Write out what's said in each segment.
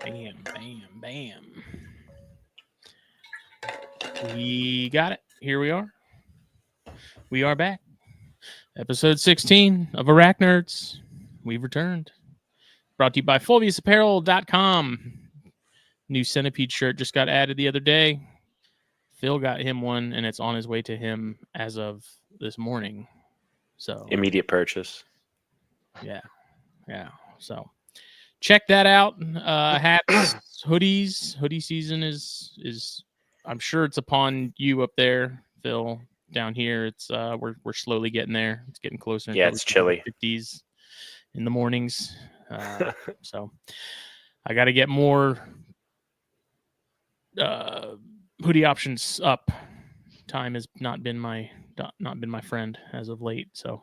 Bam, bam, bam. We got it. Here we are. We are back. Episode 16 of ArachNerds. We've returned. Brought to you by FulviusApparel.com. New Centipede shirt just got added the other day. Phil got him one, and it's on his way to him as of this morning. So immediate purchase. Yeah. So check that out. Hats, hoodies. Hoodie season is. I'm sure it's upon you up there, Phil. Down here, it's we're slowly getting there. It's getting closer. Yeah, it's chilly. 50s in the mornings. So I got to get more hoodie options up. Time has not been my friend as of late. So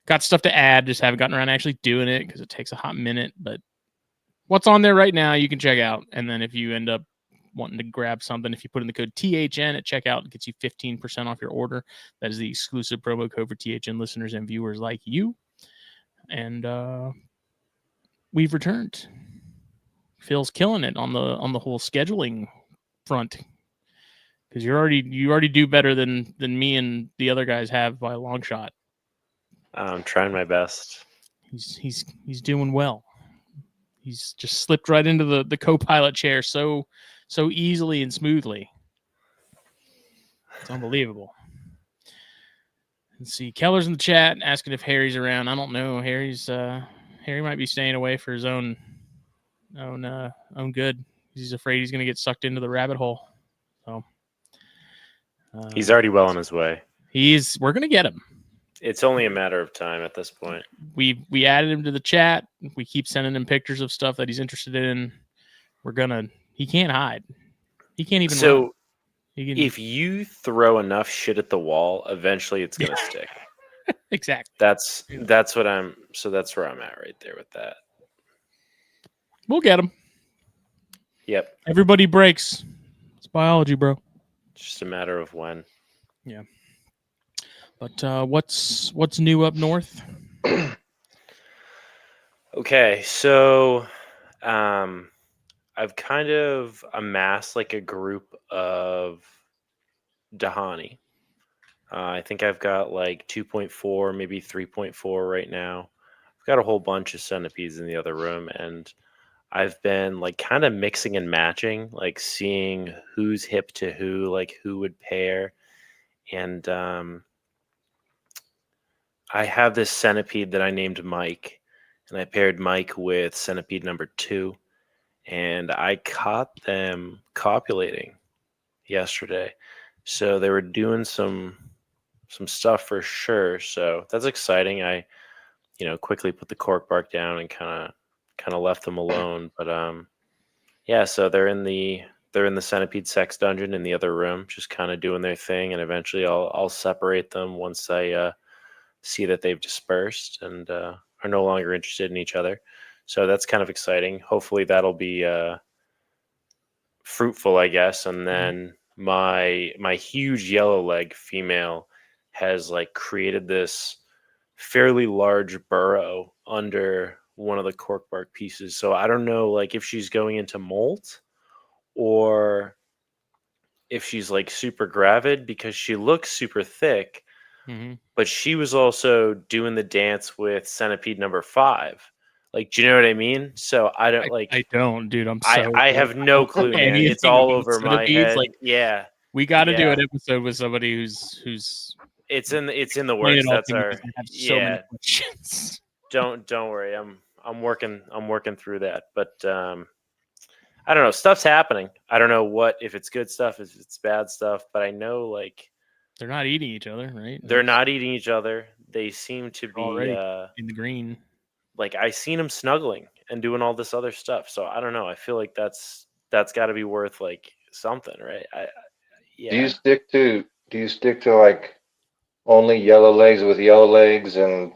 got stuff to add. Just haven't gotten around to actually doing it because it takes a hot minute. But what's on there right now, you can check out. And then if you end up wanting to grab something, if you put in the code THN at checkout, it gets you 15% off your order. That is the exclusive promo code for THN listeners and viewers like you. And we've returned. Phil's killing it on the whole scheduling front because you already do better than me and the other guys have by a long shot. I'm trying my best. He's doing well. He's just slipped right into the co-pilot chair so easily and smoothly. It's unbelievable. Let's see. Keller's in the chat asking if Harry's around. I don't know. Harry might be staying away for his own good. He's afraid he's going to get sucked into the rabbit hole. So he's already well on his way. We're going to get him. It's only a matter of time at this point. We added him to the chat. We keep sending him pictures of stuff that he's interested in. He can't hide. He can't even run. If you throw enough shit at the wall, eventually it's going to stick. Exactly. That's where I'm at right there with that. We'll get him. Yep. Everybody breaks. It's biology, bro. It's just a matter of when. Yeah. But what's new up north? Okay, so I've kind of amassed like a group of Dahani. I think I've got like 2.4, maybe 3.4 right now. I've got a whole bunch of centipedes in the other room, and I've been like kind of mixing and matching, like seeing who's hip to who, like who would pair. And I have this centipede that I named Mike, and I paired Mike with centipede number 2, and I caught them copulating yesterday. So they were doing some stuff for sure. So that's exciting. I, quickly put the cork bark down and kind of left them alone. But yeah, so they're in the centipede sex dungeon in the other room, just kind of doing their thing, and eventually I'll separate them once I see that they've dispersed and are no longer interested in each other. So that's kind of exciting. Hopefully that'll be fruitful, I guess. And then my huge yellow leg female has like created this fairly large burrow under one of the cork bark pieces. So I don't know like if she's going into molt or if she's like super gravid, because she looks super thick. Mm-hmm. But she was also doing the dance with centipede number 5. Like, do you know what I mean? So I don't like. I don't, dude. I have no clue, man. It's all over my head. Like, yeah, we got to do an episode with somebody who's. It's in the works. That's our. So many questions. Don't worry. I'm working through that, but I don't know. Stuff's happening. I don't know if it's good stuff, if it's bad stuff, but I know like. They're not eating each other, right? They're not eating each other. They seem to be in the green. Like I seen them snuggling and doing all this other stuff. So I don't know. I feel like that's got to be worth like something, right? Yeah. Do you stick to like only yellow legs with yellow legs and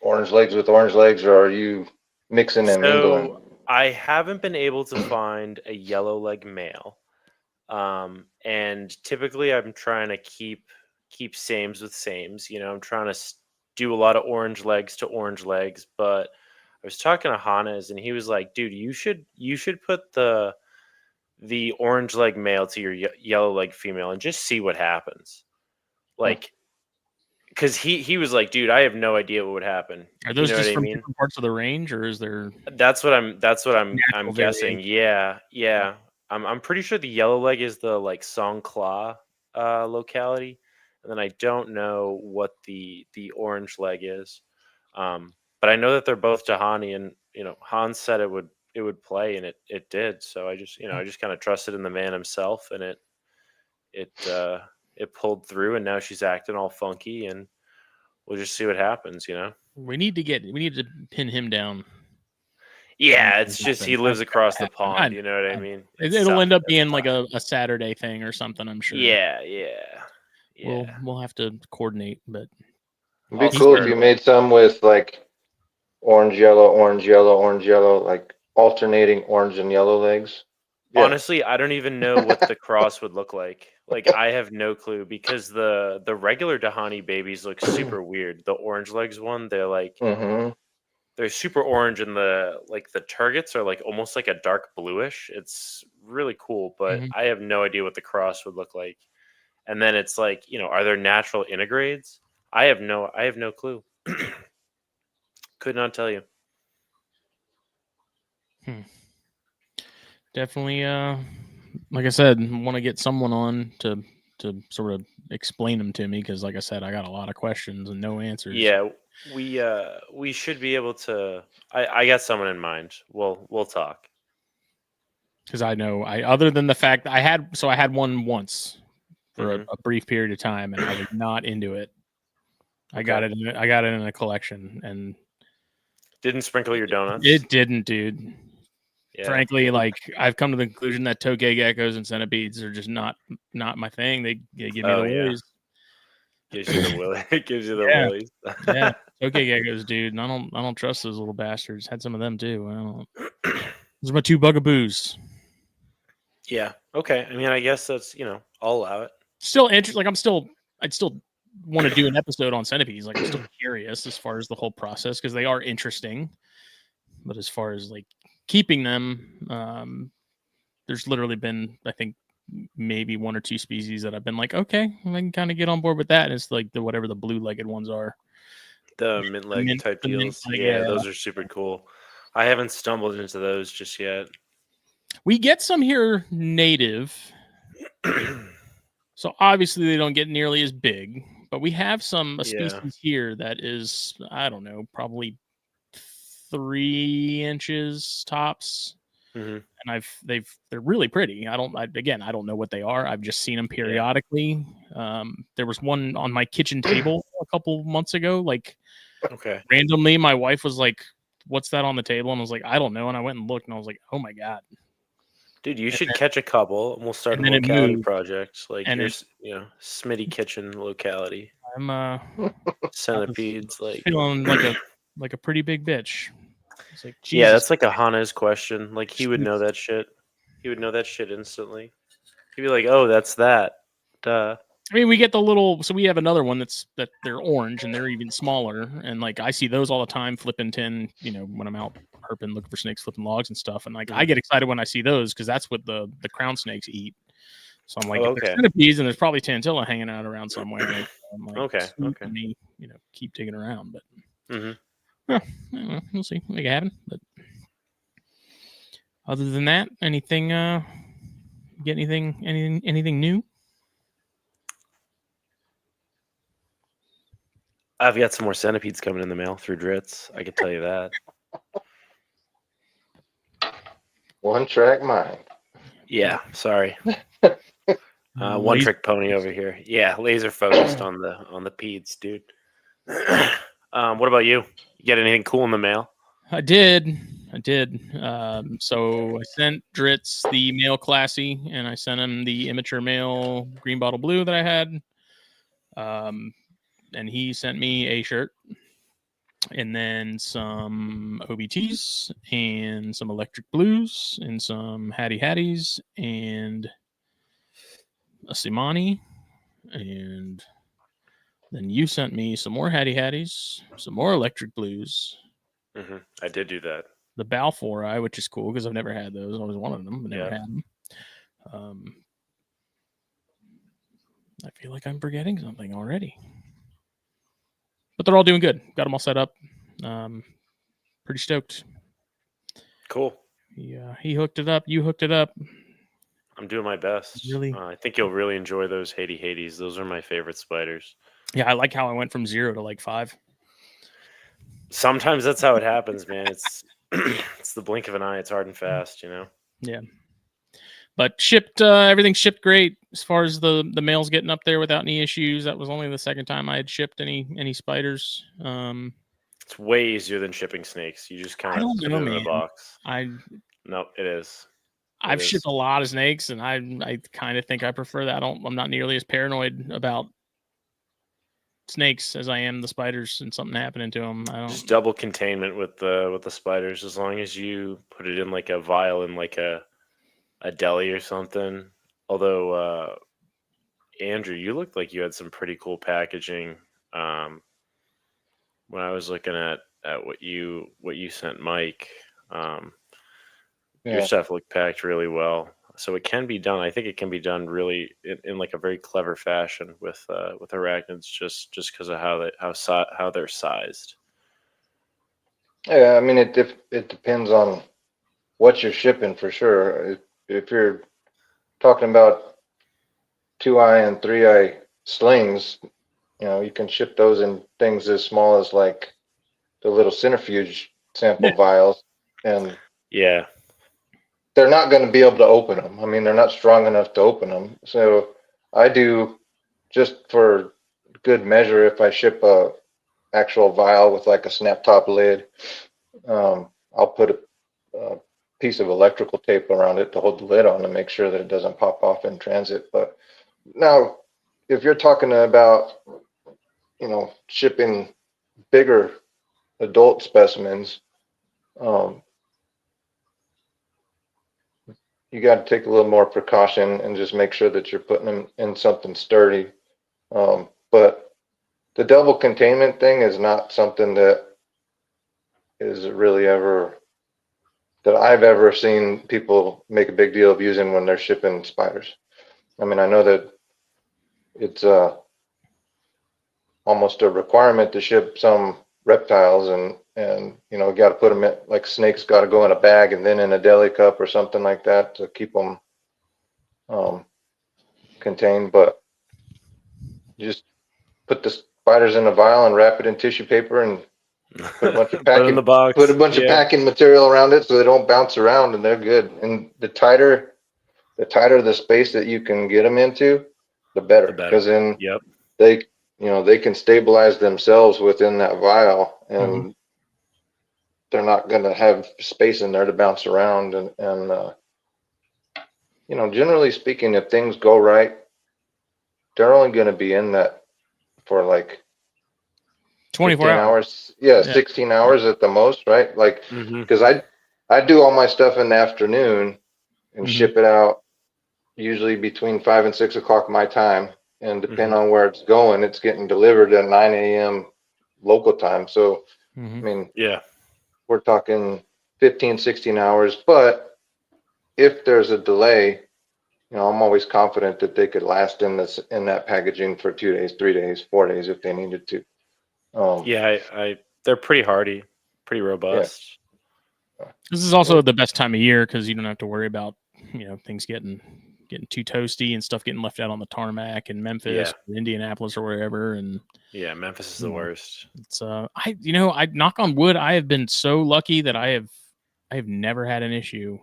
orange legs with orange legs, or are you mixing and mingling? I haven't been able to find a yellow leg male. And typically I'm trying to keep sames with sames, I'm trying to do a lot of orange legs to orange legs, but was talking to Hannes, and he was like, "Dude, you should put the orange leg male to your yellow leg female and just see what happens." Like, because he was like, "Dude, I have no idea what would happen." Are those you know just what I from mean? different parts of the range, or is there? That's what I'm Natural guessing. variation. Yeah. I'm pretty sure the yellow leg is the like Songkla locality, and then I don't know what the orange leg is. But I know that they're both Tahani, and Hans said it would play, and it did. So I just kind of trusted in the man himself, and it pulled through, and now she's acting all funky, and we'll just see what happens. We need to pin him down. Yeah, it's just he lives across the pond. You know what I mean? It'll end up being like a Saturday thing or something. I'm sure. Yeah. We'll have to coordinate, but It'd be cool if you made some with like orange, yellow, like alternating orange and yellow legs. Yeah. Honestly, I don't even know what the cross would look like. Like, I have no clue, because the regular Dahani babies look super weird. The orange legs one, they're like they're super orange, and the targets are like almost like a dark bluish. It's really cool, but I have no idea what the cross would look like. And then it's like, are there natural integrades? I have no clue. Could not tell you. Definitely, like I said, want to get someone on to sort of explain them to me, because like I said, I got a lot of questions and no answers. Yeah, we should be able to. I got someone in mind. We'll talk. Because I know, other than the fact I had one once for a brief period of time, and I was not into it. I got it in a collection, and didn't sprinkle your donuts. It didn't, dude. Yeah. Frankly, like, I've come to the conclusion that tokay geckos and centipedes are just not my thing. They give me the willies. Gives you the willy. It gives you the willies. Yeah, tokay geckos, dude. And I don't trust those little bastards. Had some of them too. Those are my two bugaboos. Yeah. Okay. I mean, I guess that's I'll allow it. Still interesting. Like, I'd still want to do an episode on centipedes. Like, I'm still curious as far as the whole process, because they are interesting. But as far as like keeping them, there's literally been, I think, maybe one or two species that I've been like, okay, I can kind of get on board with that. And it's like whatever the blue-legged ones are, the mint leg type deals. Yeah, those are super cool. I haven't stumbled into those just yet. We get some here native, so obviously they don't get nearly as big. But we have a species here that is, I don't know, probably 3 inches tops. And they're really pretty. I don't know what they are. I've just seen them periodically. There was one on my kitchen table a couple months ago. Like, randomly, my wife was like, "What's that on the table?" And I was like, "I don't know." And I went and looked, and I was like, "Oh my god, dude, you should catch a couple, and we'll start a locality project, like your Smitty Kitchen locality." I'm centipedes, like feeling like a pretty big bitch. It's like, Jesus. Yeah, that's like a Hannes question. Like, he would know that shit. He would know that shit instantly. He'd be like, "Oh, that's that." Duh. I mean, we get the little. So we have another one that they're orange, and they're even smaller. And like, I see those all the time, flipping tin. When I'm out herping, looking for snakes, flipping logs and stuff. And like, I get excited when I see those, because that's what the crown snakes eat. So I'm like, if there's centipedes, and there's probably tantilla hanging out around somewhere. Like, I'm like, okay. Me, keep digging around, but. Well, we'll see. Make it happen. But other than that, anything? Get anything new? I've got some more centipedes coming in the mail through Dritz. I can tell you that. One track mind. Yeah, sorry. One trick pony over here. Yeah, laser focused on the peds, dude. What about you? You get anything cool in the mail? I did. So I sent Dritz the male classy, and I sent him the immature male green bottle blue that I had. And he sent me a shirt, and then some OBTs, and some electric blues, and some Hatties, and a Simani, and then you sent me some more Hatties, some more electric blues, I did do that. The Balfour eye, which is cool because I've never had those. I always wanted them, but never Yeah. had them. I feel like I'm forgetting something already. But they're all doing good. Got them all set up. Pretty stoked. Cool. Yeah, he hooked it up. You hooked it up. I'm doing my best. Really? I think you'll really enjoy those Hades. Those are my favorite spiders. Yeah, I like how I went from 0 to like 5. Sometimes that's how it happens, man. It's it's the blink of an eye. It's hard and fast, you know. Yeah. But shipped, everything shipped great as far as the mails getting up there without any issues. That was only the second time I had shipped any spiders. It's way easier than shipping snakes. You just kind of put it in a box. No, it is. I've shipped a lot of snakes, and I kind of think I prefer that. I'm not nearly as paranoid about snakes as I am the spiders and something happening to them. Just double containment with the spiders. As long as you put it in like a vial in like a deli or something. Although Andrew, you looked like you had some pretty cool packaging. When I was looking at what you sent Mike, your stuff looked packed really well. So it can be done. I think it can be done really in like a very clever fashion with ArachNerds, just because of how they're sized. Yeah, I mean it depends on what you're shipping for sure. If you're talking about 2-eye and 3-eye slings, you can ship those in things as small as like the little centrifuge sample vials, and yeah, they're not going to be able to open them. I mean, they're not strong enough to open them. So I do, just for good measure, if I ship a actual vial with like a snap top lid, I'll put a piece of electrical tape around it to hold the lid on and make sure that it doesn't pop off in transit. But now, if you're talking about, shipping bigger adult specimens, you got to take a little more precaution and just make sure that you're putting them in something sturdy. But the double containment thing is not something that is really that I've ever seen people make a big deal of using when they're shipping spiders. I mean, I know that it's almost a requirement to ship some reptiles, and got to put them in, like snakes got to go in a bag and then in a deli cup or something like that to keep them contained. But you just put the spiders in a vial and wrap it in tissue paper and put a bunch of packing, put a bunch of packing material around it so they don't bounce around, and they're good. And the tighter the space that you can get them into, the better, because then they can stabilize themselves within that vial, and they're not going to have space in there to bounce around. And generally speaking, if things go right, they're only going to be in that for like 24 hours. Yeah, 16 hours at the most, right? Like, because I do all my stuff in the afternoon and ship it out usually between 5 and 6 o'clock my time. And depending on where it's going, it's getting delivered at 9 a.m. local time. So, I mean, we're talking 15, 16 hours. But if there's a delay, I'm always confident that they could last in that packaging for 2 days, 3 days, 4 days if they needed to. They're pretty hardy, pretty robust. Yeah. This is also the best time of year because you don't have to worry about things getting too toasty and stuff getting left out on the tarmac in Memphis, or Indianapolis, or wherever. And Memphis is the worst. It's I knock on wood, I have been so lucky that I have never had an issue,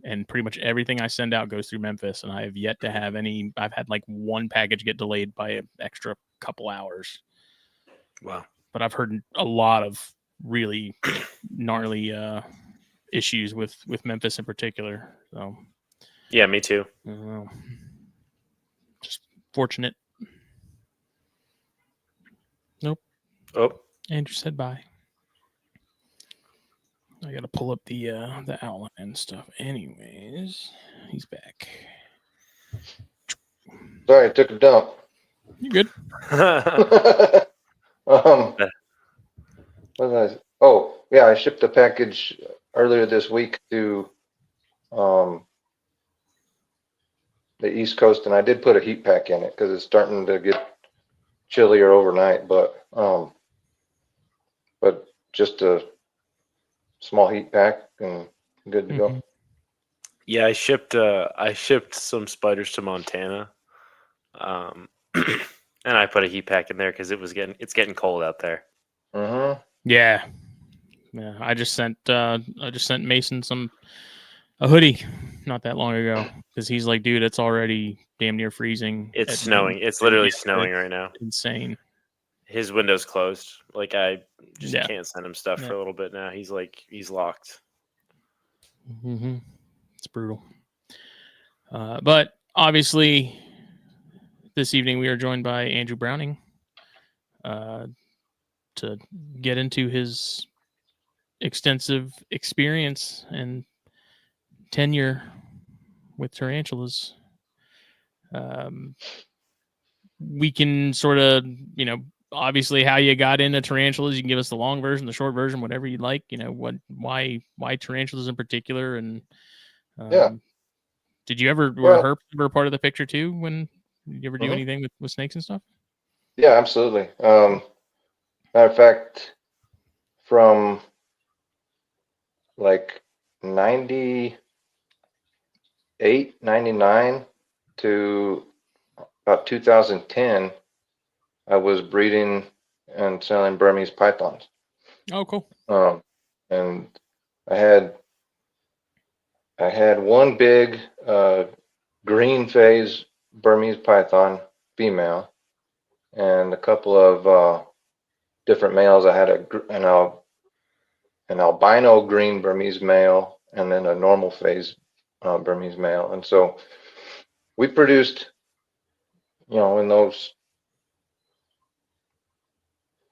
and pretty much everything I send out goes through Memphis, and I have yet to have any. I've had like one package get delayed by an extra couple hours. Wow. But I've heard a lot of really gnarly issues with Memphis in particular. So yeah, me too. Just fortunate. Nope. Oh, Andrew said bye. I gotta pull up the outline and stuff. Anyways, he's back. Sorry, I took a dump. You good? What was Oh, yeah, I shipped a package earlier this week to um, the East Coast, and I did put a heat pack in it because it's starting to get chillier overnight. But just a small heat pack and good to go. Yeah, I shipped some spiders to Montana, and I put a heat pack in there because it's getting cold out there. Mm-hmm. Yeah. I just sent Mason a hoodie not that long ago because he's like, dude, it's already damn near freezing. It's at snowing. night." It's And literally yeah, snowing it's right now. insane. His window's closed. Like I just Yeah. can't send him stuff for a little bit now. He's locked. It's brutal. But obviously, this evening we are joined by Andrew Browning to get into his extensive experience and tenure with tarantulas. We can sort of, obviously how you got into tarantulas. You can give us the long version, the short version, whatever you'd like. Why tarantulas in particular, and Yeah. did you were Well, herps ever part of the picture too? When did you ever do mhm. anything with snakes and stuff? Yeah, absolutely. Matter of fact, from like 98, 99 to about 2010, I was breeding and selling Burmese pythons. Oh, cool. And I had one big green phase Burmese python female and a couple of different males. I had an albino green Burmese male and then a normal phase Burmese male. And so we produced, in those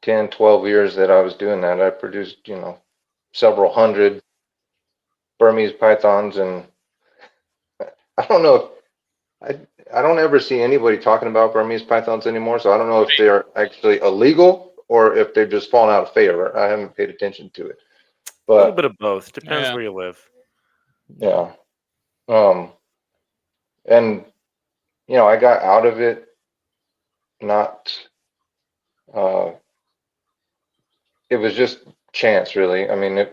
10, 12 years that I was doing that, I produced, several hundred Burmese pythons. And I don't know if I don't ever see anybody talking about Burmese pythons anymore. So I don't know if they're actually illegal or if they're just falling out of favor. I haven't paid attention to it. A little But bit of both. Depends Yeah. where you live. yeah. And I got out of it not it was just chance, really. I mean,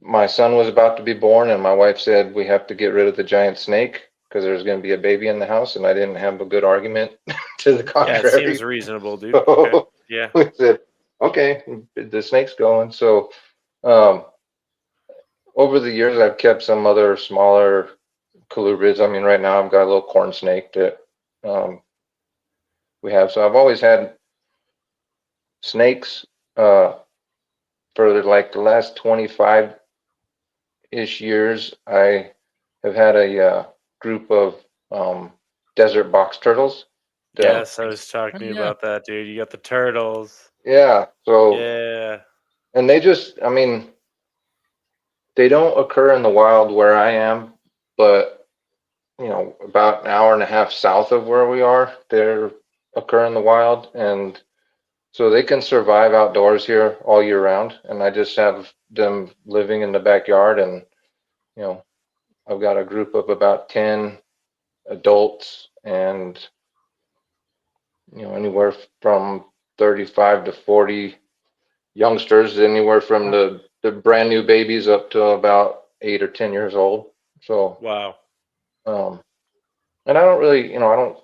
my son was about to be born, and my wife said we have to get rid of the giant snake because there's going to be a baby in the house, and I didn't have a good argument to the Yeah, it contrary. seems reasonable, dude. Okay. So Yeah. we said, okay, the snake's going. So um, over the years, I've kept some other smaller colubrids. I mean, right now I've got a little corn snake that um, we have. So I've always had snakes for like the last 25-ish years. I have had a group of desert box turtles. Yes, I was talking to you Yeah. about that, dude. You got the turtles. Yeah. So, Yeah. and I mean, they don't occur in the wild where I am, but about an hour and a half south of where we are, they occur in the wild, and so they can survive outdoors here all year round. And I just have them living in the backyard, and you know, I've got a group of about 10 adults and anywhere from 35 to 40 youngsters, anywhere from the brand new babies up to about 8 or 10 years old. So Wow. and I don't really, I don't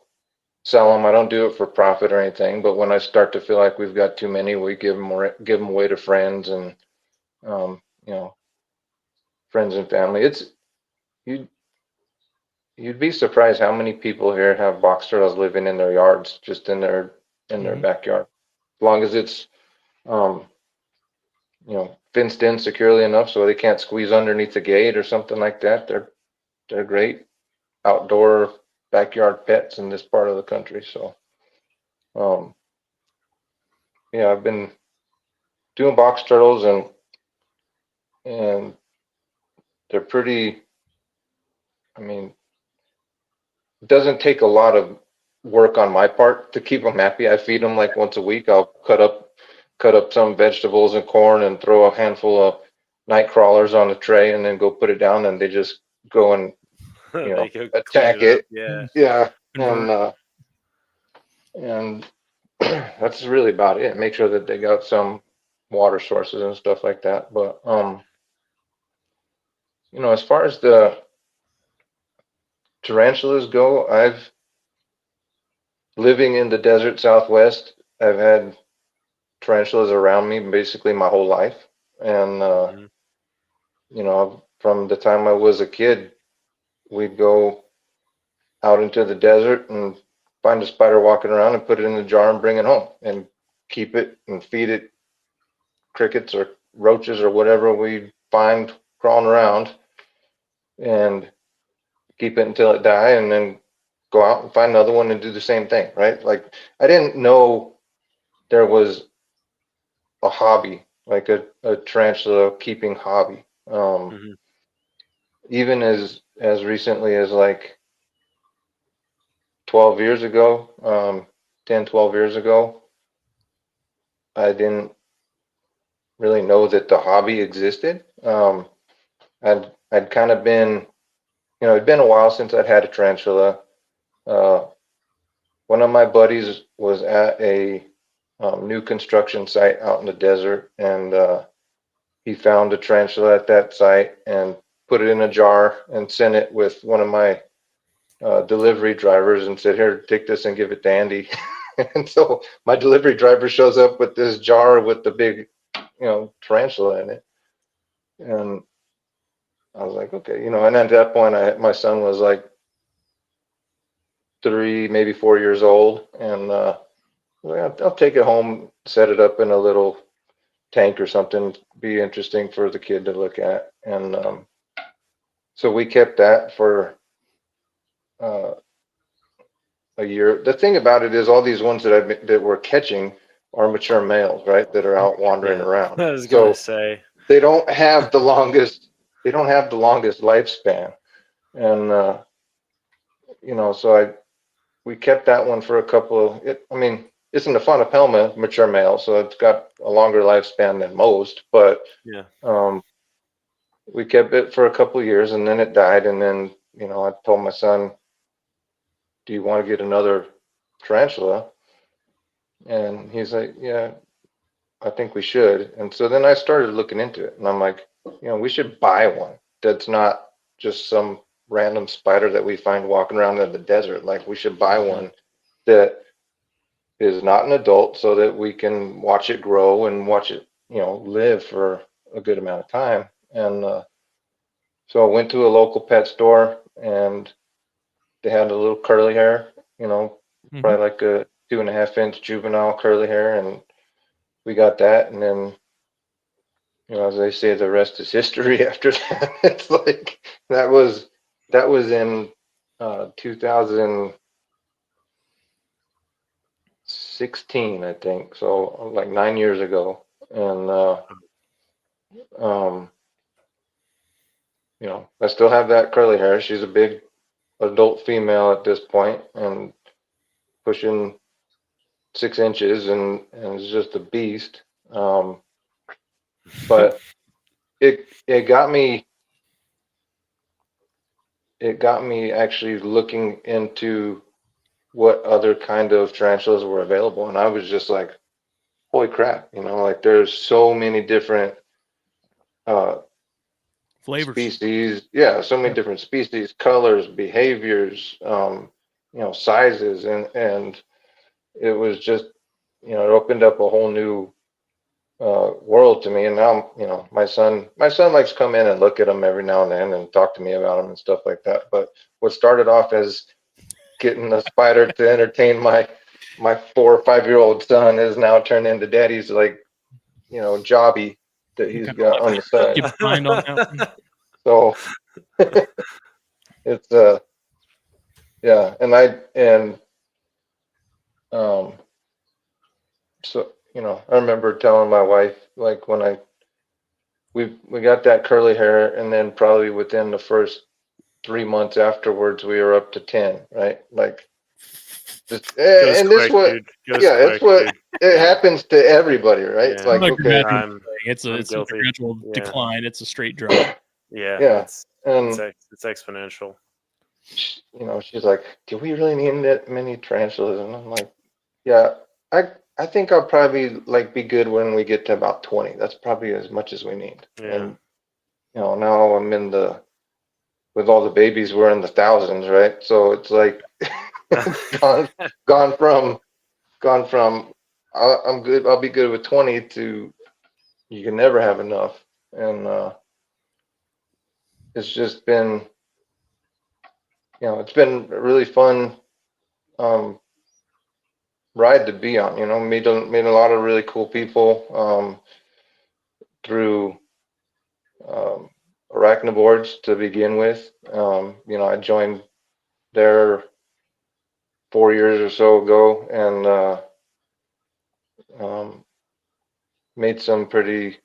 sell them. I don't do it for profit or anything, but when I start to feel like we've got too many, we give them away to friends and um, you know friends and family. You You'd be surprised how many people here have box turtles living in their yards, just in their backyard. As long as it's um, fenced in securely enough so they can't squeeze underneath the gate or something like that. They're great outdoor backyard pets in this part of the country. So um, yeah, I've been doing box turtles and they're pretty. I mean, it doesn't take a lot of work on my part to keep them happy. I feed them like once a week. I'll cut up cut up some vegetables and corn and throw a handful of night crawlers on a tray and then go put it down, and they just go and They go attack clean up, it. yeah. Yeah, Convert. and that's really about it. Make sure that they got some water sources and stuff like that. But as far as the tarantulas go, I've living in the desert Southwest. I've had tarantulas around me basically my whole life, and from the time I was a kid, we'd go out into the desert and find a spider walking around and put it in a jar and bring it home and keep it and feed it crickets or roaches or whatever we find crawling around, and keep it until it die, and then go out and find another one and do the same thing, right? Like, I didn't know there was a hobby, like a tarantula keeping hobby. Even as recently as like 12 years ago, 10, 12 years ago, I didn't really know that the hobby existed. I'd kind of been, it'd been a while since I'd had a tarantula. One of my buddies was at a new construction site out in the desert, and he found a tarantula at that site and put it in a jar and sent it with one of my delivery drivers and said, "Here, take this and give it to Andy." And so my delivery driver shows up with this jar with the big, tarantula in it. And I was like, okay, and at that point, my son was like 3, maybe 4 years old. And I'll take it home, set it up in a little tank or something, be interesting for the kid to look at. And so we kept that for uh, a year. The thing about it is all these ones that we're catching are mature males, right? That are out wandering around. I was gonna say they don't have the longest lifespan. And so we kept that one for a couple of it's in the Faunapelma mature male, so it's got a longer lifespan than most, but we kept it for a couple of years and then it died. And then, I told my son, "Do you want to get another tarantula?" And he's like, "Yeah, I think we should." And so then I started looking into it, and I'm like, we should buy one that's not just some random spider that we find walking around in the desert. Like, we should buy one that is not an adult, so that we can watch it grow and watch it, live for a good amount of time. And so I went to a local pet store, and they had a little curly hair, probably like a 2.5-inch juvenile curly hair, and we got that. And then, as they say, the rest is history after that. It's like that was in 2016, I think. So like 9 years ago. And I still have that curly hair. She's a big adult female at this point and pushing 6 inches, and is just a beast. But it got me actually looking into what other kind of tarantulas were available, and I was just like, holy crap, like, there's so many different Flavors. species. Yeah, so many different species, colors, behaviors, sizes, and it was just, it opened up a whole new world to me. And now, my son likes to come in and look at them every now and then and talk to me about them and stuff like that. But what started off as getting a spider to entertain my 4 or 5-year-old son is now turned into daddy's, like, jobby that he's got on the side. Keep mind on that one. So it's yeah, so I remember telling my wife, like, when we got that curly hair, and then probably within the first 3 months afterwards we were up to 10, right? Like, And this quick, what, dude. Goes yeah, it's quick, what dude. it happens to everybody, right? Yeah. Like, Not a okay, gradual I'm thing. It's a guilty. gradual Yeah. decline. It's a straight drop. Yeah. yeah, It's and exponential. she's like, do we really need that many tarantulas? And I'm like, yeah, I think I'll probably like be good when we get to about 20. That's probably as much as we need. Yeah. And now I'm in with all the babies, we're in the thousands, right? So it's like gone from I'm good, I'll be good with 20 to you can never have enough. And it's just been, it's been a really fun um, ride to be on. Meet a lot of really cool people through ArachNerds to begin with. I joined there 4 years or so ago and made some pretty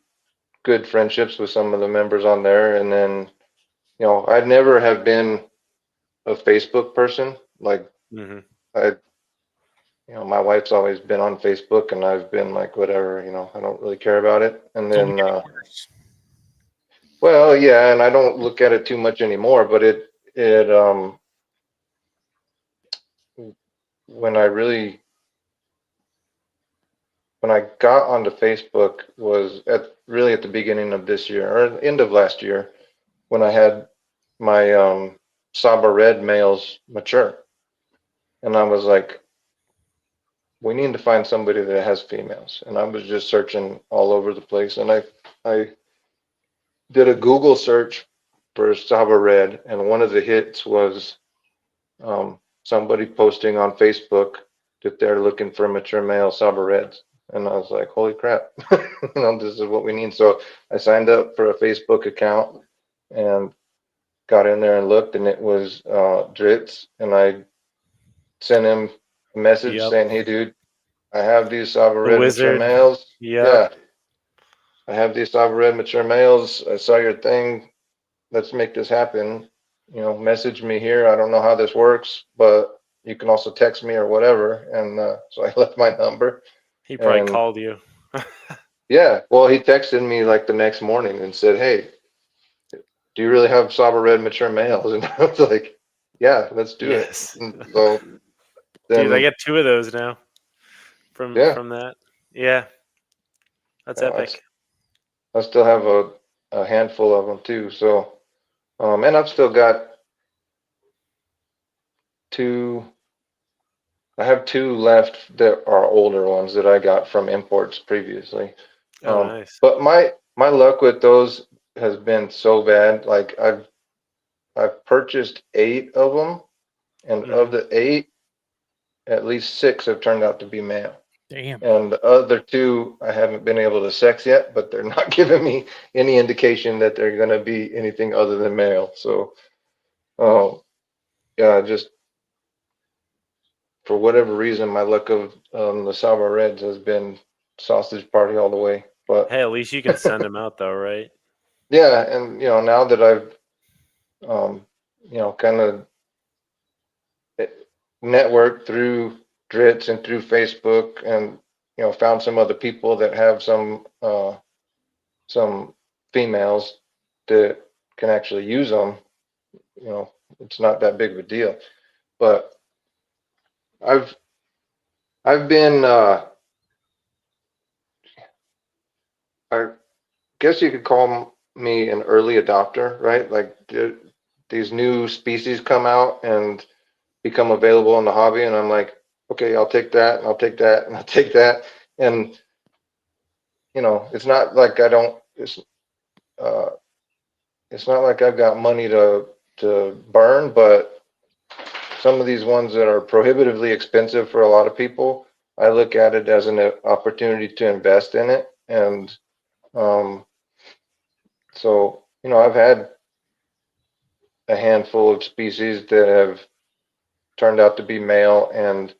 good friendships with some of the members on there. And then, I'd never have been a Facebook person. Like Mm-hmm. my wife's always been on Facebook and I've been like, whatever, I don't really care about it. And It's only then, getting worse. well, yeah, and I don't look at it too much anymore, but when when I got onto Facebook was really at the beginning of this year or end of last year when I had my Saba Red males mature. And I was like, we need to find somebody that has females. And I was just searching all over the place. And I did a Google search for Saba Red, and one of the hits was somebody posting on Facebook that they're looking for mature male Saba Reds. And I was like, holy crap, this is what we need. So I signed up for a Facebook account and got in there and looked, and it was Dritz. And I sent him a message Yep. saying, hey, dude, I have these Saba The Red mature wizard. males. Yep. Yeah, I have these Saba Red mature males. I saw your thing. Let's make this happen. Message me here. I don't know how this works, but you can also text me or whatever. And so I left my number. He probably And called you. yeah, well, he texted me like the next morning and said, hey, do you really have Saba Red mature males? And I was like, yeah, let's do Yes. it. And so Dude, I then, get 2 of those now from that. Yeah. That's epic. I still have a handful of them too. So, and I've still got two. I have two left that are older ones that I got from imports previously. Oh, nice. But my luck with those has been so bad. Like I've purchased 8 of them, and of the 8, at least 6 have turned out to be male. Damn. And the other 2 I haven't been able to sex yet, but they're not giving me any indication that they're going to be anything other than male. So, yeah, just for whatever reason, my luck of the Saba Reds has been sausage party all the way. But Hey, at least you can send them out though, right? yeah, and now that I've kind of networked through Dritz and through Facebook, and found some other people that have some females that can actually use them. It's not that big of a deal. But I've I've been I guess you could call me an early adopter, right? Like these new species come out and become available in the hobby, and I'm like, okay, I'll take that, and I'll take that, and I'll take that, and it's not like I don't. Uh, it's not like I've got money to burn, but some of these ones that are prohibitively expensive for a lot of people, I look at it as an opportunity to invest in it, and so I've had a handful of species that have turned out to be male, and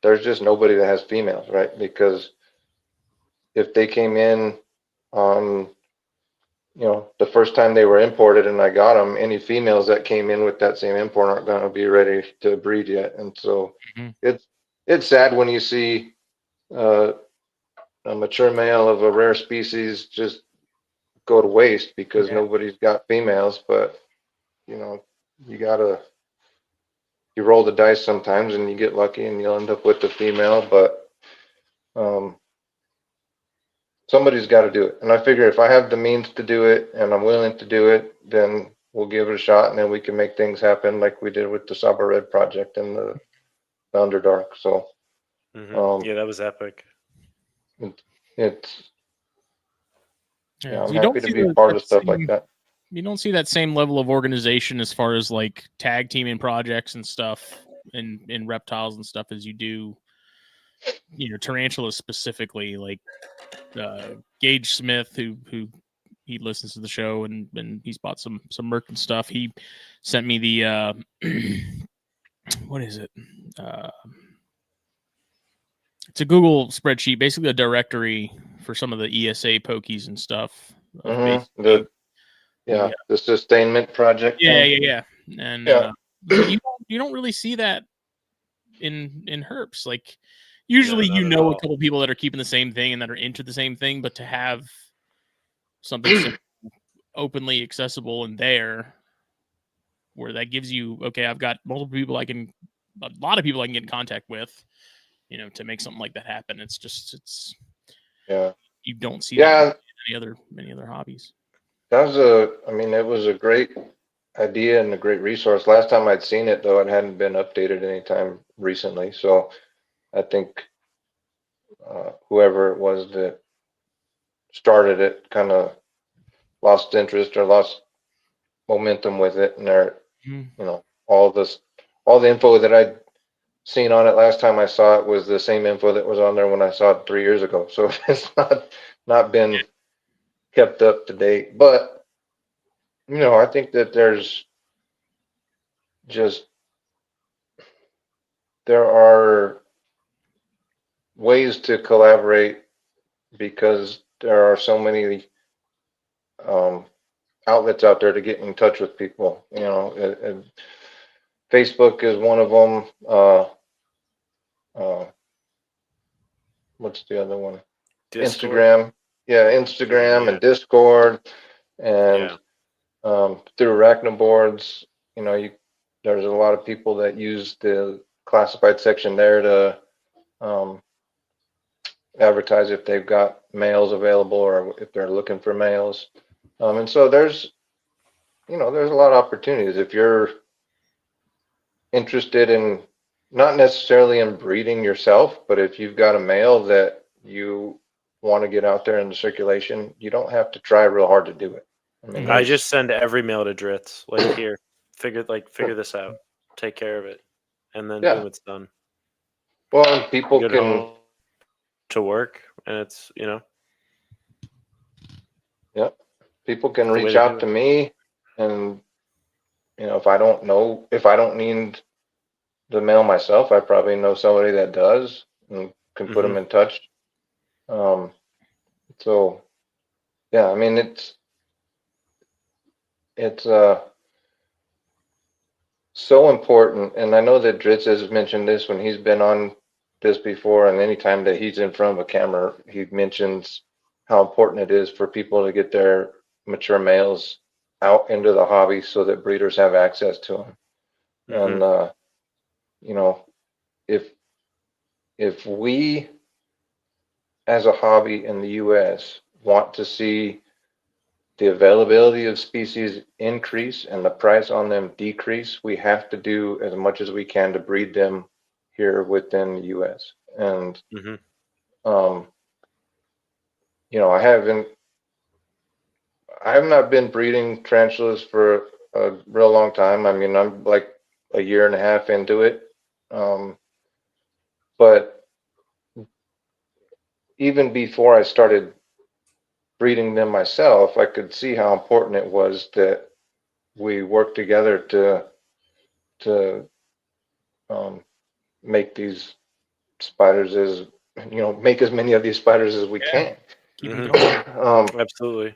there's just nobody that has females, right? Because if they came in on the first time they were imported and I got them, any females that came in with that same import aren't going to be ready to breed yet. And so it's sad when you see a mature male of a rare species just go to waste because nobody's got females. But you roll the dice sometimes and you get lucky and you'll end up with the female. But somebody's got to do it. And I figure if I have the means to do it and I'm willing to do it, then we'll give it a shot and then we can make things happen like we did with the Saba Red project and the Underdark. So, yeah, that was epic. I'm So happy to be a part of stuff like that. You don't see that same level of organization as far as like tag teaming projects and stuff in reptiles and stuff as you do, tarantulas specifically. Like Gage Smith, who he listens to the show and he's bought some Merc and stuff. He sent me the what is it? It's a Google spreadsheet, basically a directory for some of the ESA pokies and stuff. The sustainment project. Yeah. And you don't really see that in herps. Like usually a couple people that are keeping the same thing and that are into the same thing, but to have something openly accessible in there where that gives you, okay, I've got a lot of people I can get in contact with, to make something like that happen. You don't see that in many other hobbies. It was a great idea and a great resource. Last time I'd seen it, though, it hadn't been updated anytime recently. So I think whoever it was that started it kind of lost interest or lost momentum with it. And all the info that I'd seen on it last time I saw it was the same info that was on there when I saw it 3 years ago. So it's not been kept up to date. But I think that there are ways to collaborate because there are so many outlets out there to get in touch with people. And Facebook is one of them. What's the other one? Discord. Instagram. Yeah, Instagram and Discord, and through ArachNerds, there's a lot of people that use the classified section there to advertise if they've got males available or if they're looking for males. And so there's a lot of opportunities if you're interested in not necessarily in breeding yourself, but if you've got a male that you want to get out there in the circulation, you don't have to try real hard to do it. I just send every male to Dritz. Like, here, figure this out, take care of it, and then boom, it's done. Well, people can to work, and it's people can reach out to me, and if I don't need the male myself, I probably know somebody that does and can put them in touch. So yeah, it's so important. And I know that Dritz has mentioned this when he's been on this before, and anytime that he's in front of a camera, he mentions how important it is for people to get their mature males out into the hobby so that breeders have access to them. And if we as a hobby in the US want to see the availability of species increase and the price on them decrease, we have to do as much as we can to breed them here within the US. And I have not been breeding tarantulas for a real long time. I'm like a year and a half into it. But even before I started breeding them myself, I could see how important it was that we work together to make these spiders make as many of these spiders as we can. Absolutely.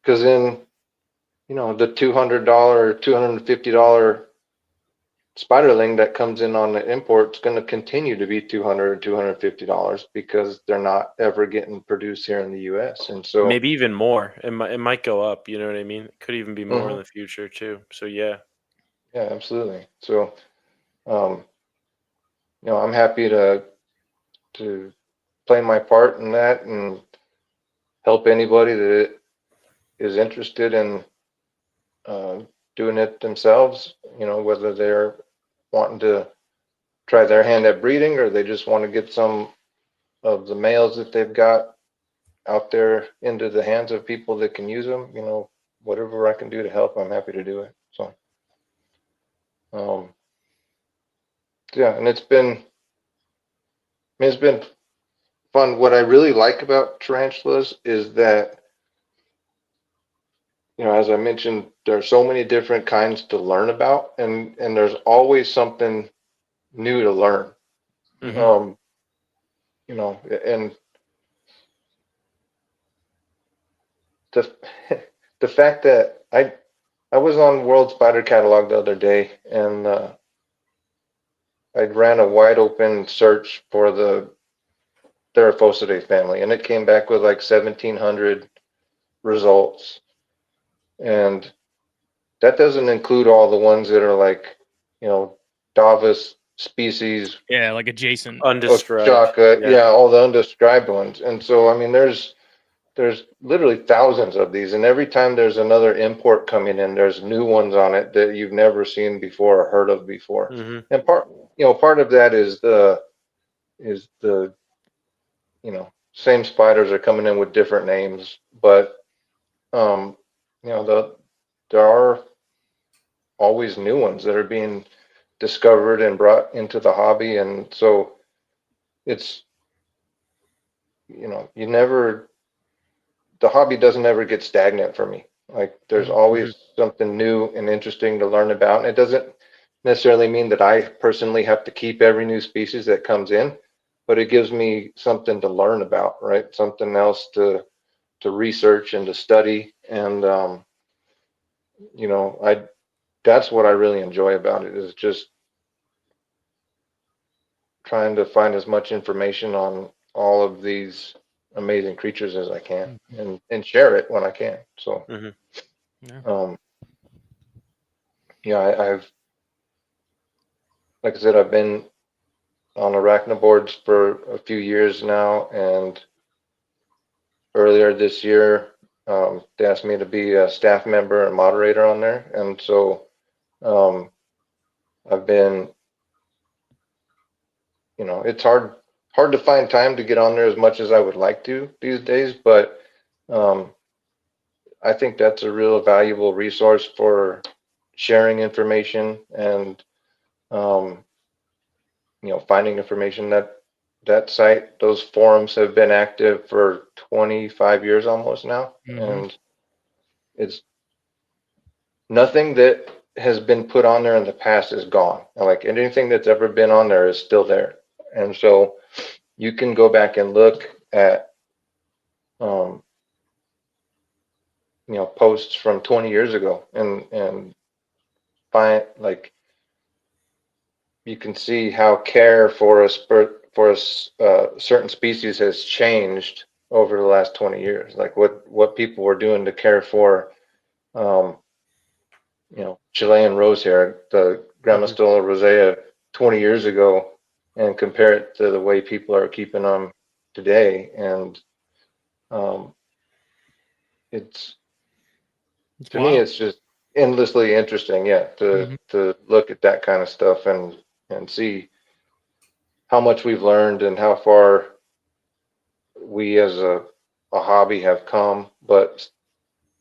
because then, the $200, $250 spiderling that comes in on the import is going to continue to be $200 or $250 because they're not ever getting produced here in the U.S. And so maybe even more. It might go up. You know what I mean? It could even be more in the future too. So yeah. Yeah, absolutely. So, I'm happy to play my part in that and help anybody that is interested in doing it themselves. Whether they're wanting to try their hand at breeding or they just want to get some of the males that they've got out there into the hands of people that can use them. Whatever I can do to help, I'm happy to do it. So, yeah, and it's been fun. What I really like about tarantulas is that, as I mentioned, there are so many different kinds to learn about, and there's always something new to learn. Mhm. And the the fact that I was on World Spider Catalog the other day, and I ran a wide open search for the Theraphosidae family, and it came back with like 1,700 results, and that doesn't include all the ones that are like, Davus species, Yeah, like adjacent. Undescribed. Oshaka, Yeah. yeah, all the undescribed ones. And so, I mean, there's literally thousands of these, and every time there's another import coming in, there's new ones on it that you've never seen before or heard of before. Mhm. And part of that is the same spiders are coming in with different names, but there are always new ones that are being discovered and brought into the hobby, and so it's the hobby doesn't ever get stagnant for me. Like there's always something new and interesting to learn about, and it doesn't necessarily mean that I personally have to keep every new species that comes in, but it gives me something to learn about, right? Something else to research and to study, and I that's what I really enjoy about it, is just trying to find as much information on all of these amazing creatures as I can, and share it when I can. So, Yeah. I've, like I said, I've been on Arachna boards for a few years now, and earlier this year, they asked me to be a staff member and moderator on there, and so I've been, it's hard to find time to get on there as much as I would like to these days, but I think that's a real valuable resource for sharing information and finding information. That site, those forums have been active for 25 years almost now, and it's nothing that has been put on there in the past is gone. Like anything that's ever been on there is still there, and so you can go back and look at posts from 20 years ago and find, like, you can see how care for a certain species has changed over the last 20 years. Like what people were doing to care for, Chilean rosehair, the Grammostola rosea 20 years ago, and compare it to the way people are keeping them today. And it's to me, it's just endlessly interesting, to look at that kind of stuff and see how much we've learned and how far we as a hobby have come, but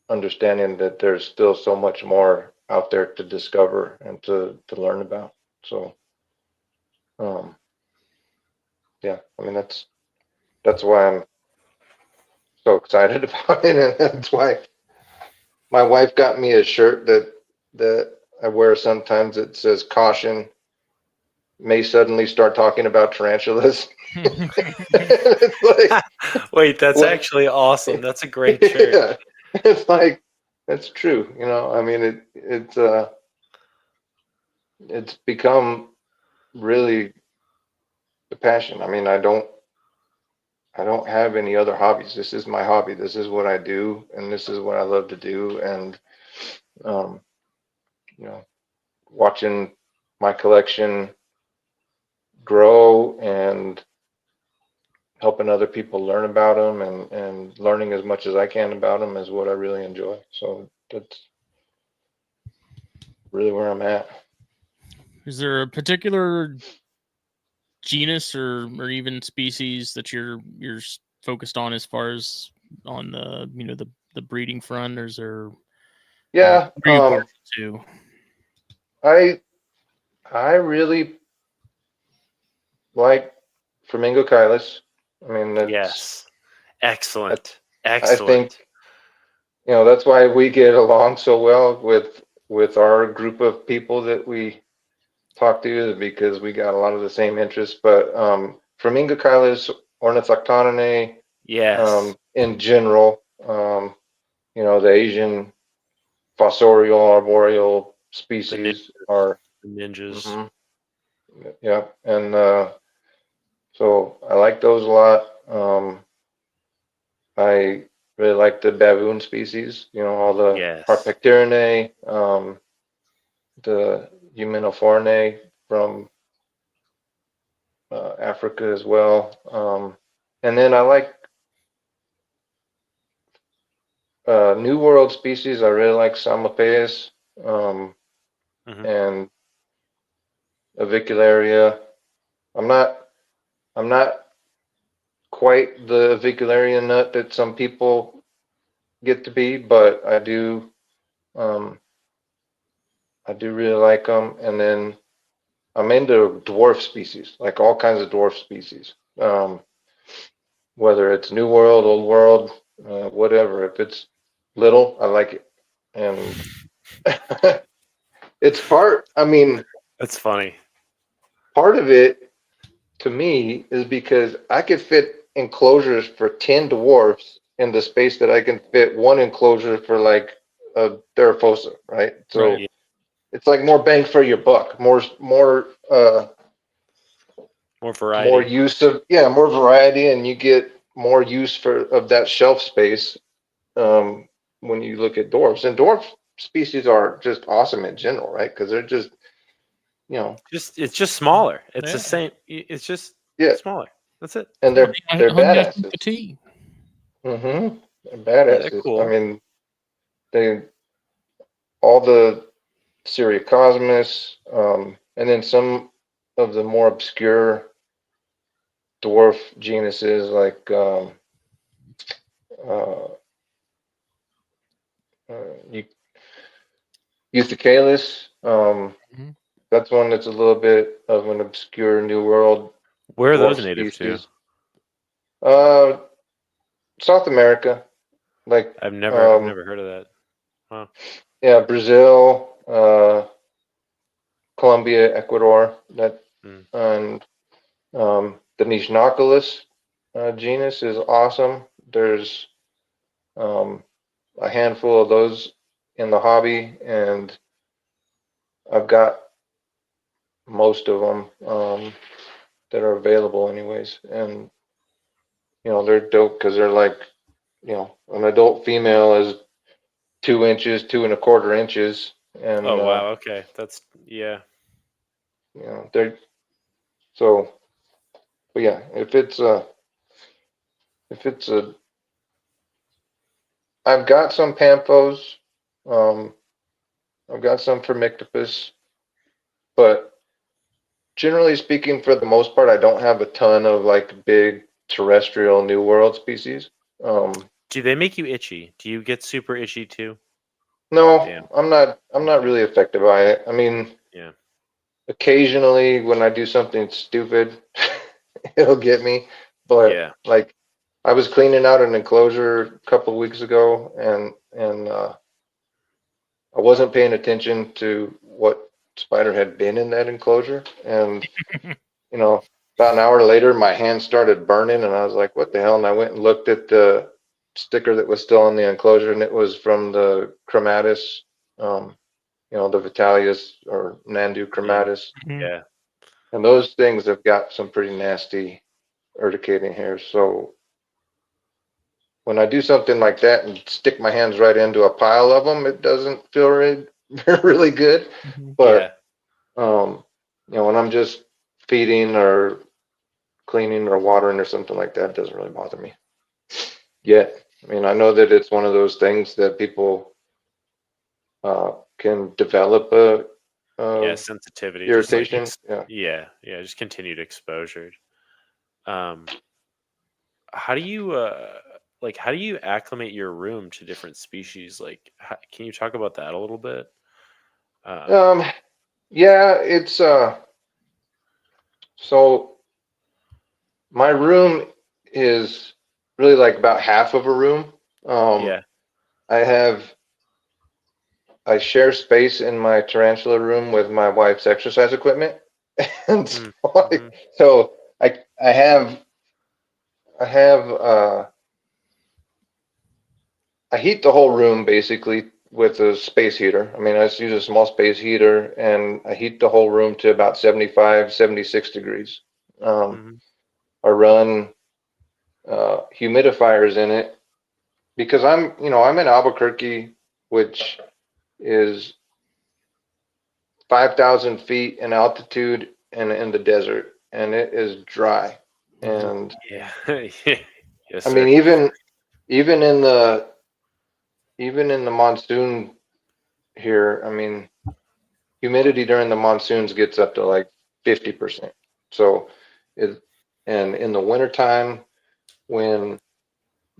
understanding that there's still so much more out there to discover and to learn about. So, yeah, I mean, that's why I'm so excited about it. And that's why my wife got me a shirt that I wear sometimes. It says "Caution, may suddenly start talking about tarantulas." It's like, Wait, that's what? actually awesome. That's a great shirt. Yeah. It's like, that's true. I mean, it's become really the passion. I mean, I don't have any other hobbies. This is my hobby. This is what I do, and this is what I love to do. And um, you know, watching my collection grow and helping other people learn about them and learning as much as I can about them is what I really enjoy. So that's really where I'm at. Is there a particular genus or even species that you're focused on as far as on the the breeding front, or is there Yeah, what are you partial to? I really like Flamingo Kylis. I mean, Yes. Excellent. I think Excellent. that's why we get along so well with our group of people that we talk to, because we got a lot of the same interests. But Flamingochilus ornithoctoninae, Yes. in general, the Asian fossorial arboreal The species are, ninjas. mhm, yeah, and so I like those a lot. I really like the baboon species, all the Yes. Harpectinae, the Eumenophorinae from Africa as well. And then I like New World species. I really like Psalmopoeus, Hmm. and Avicularia. I'm not I'm not quite the Avicularia nut that some people get to be, but um, I do really like them. And then I'm into dwarf species, like all kinds of dwarf species. Whether it's New World, Old World, whatever. If it's little, I like it. And I mean, That's funny. part of it to me is because I could fit enclosures for 10 dwarfs in the space that I can fit one enclosure for like a Therafosa, right? Right. So it's like more bang for your buck, More more variety. use of, yeah, more variety, and you get more use of that shelf space when you look at dwarfs. And dwarf species are just awesome in general, right? Because they're just, you know, It's just smaller. It's the Yeah. same. It's just yeah, smaller. That's it. and they're Honey, badasses. fatigue. Mm-hmm. They're Yeah, they're badasses. I cool. mean, they all the Syriacosmus, and then some of the more obscure dwarf genuses like uh, uh, Euthecalus. Mhm. That's one that's a little bit of an obscure New World Where are those dwarf native to? species. Uh, South America, like I've never heard of that. Wow. yeah, Brazil, Colombia, Ecuador, that Mm. and the Nishnoculus genus is awesome. There's um, a handful of those in the hobby, and I've got most of them that are available, anyways. And they're dope because they're like, an adult female is 2 inches, 2.25 inches, and Oh wow. Okay. That's yeah. they're so. But yeah, if it's a, I've got some Pamphos, um, I've got some Formictopus, but generally speaking, for the most part, I don't have a ton of like big terrestrial New World species. Do they make you itchy? Do you get super itchy too? No, Damn. I'm not. I'm not Okay. really affected by it. I mean, Yeah. occasionally when I do something stupid, it'll get me. But Yeah. like, I was cleaning out an enclosure a couple of weeks ago, and I wasn't paying attention to what spider had been in that enclosure, and you know, about an hour later, my hand started burning, and I was like, "What the hell?" And I went and looked at the sticker that was still on the enclosure, and it was from the Chromatus, the Vitellius or Nandu Chromatus. Mhm. Yeah. And those things have got some pretty nasty urticating hairs. So when I do something like that and stick my hands right into a pile of them, it doesn't feel really, really good. Mhm. But when I'm just feeding or cleaning or watering or something like that, it doesn't really bother me yet. I mean, I know that it's one of those things that people can develop a sensitivity, irritation. just like just continued exposure. How do you how do you acclimate your room to different species? Like, can you talk about that a little bit? Yeah, it's so my room is really like about half of a room. Yeah. I share space in my tarantula room with my wife's exercise equipment. And so Mm-hmm. I have I heat the whole room basically with a space heater. I mean, I just use a small space heater and I heat the whole room to about 75, 76 degrees. Mm-hmm. I run humidifiers in it because I'm in Albuquerque, which is 5,000 feet in altitude and in the desert, and it is dry. And Yeah. Yes, I sir. mean, even in the monsoon here, I mean, humidity during the monsoons gets up to like 50%. So and in the wintertime, when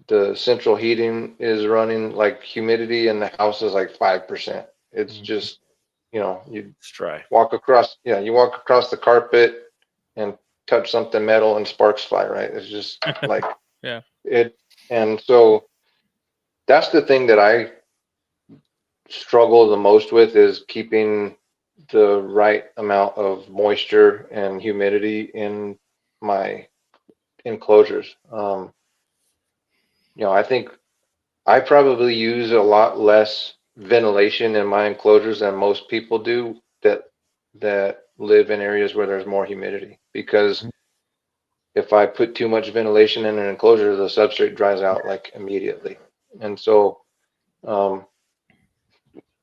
the central heating is running, like humidity in the house is like 5%. It's just, you It's dry. you walk across the carpet and touch something metal and sparks fly, right? It's just like Yeah. it. And so that's the thing that I struggle the most with is keeping the right amount of moisture and humidity in my enclosures. I think I probably use a lot less ventilation in my enclosures than most people do that live in areas where there's more humidity. Because if I put too much ventilation in an enclosure, the substrate dries out like immediately. And so the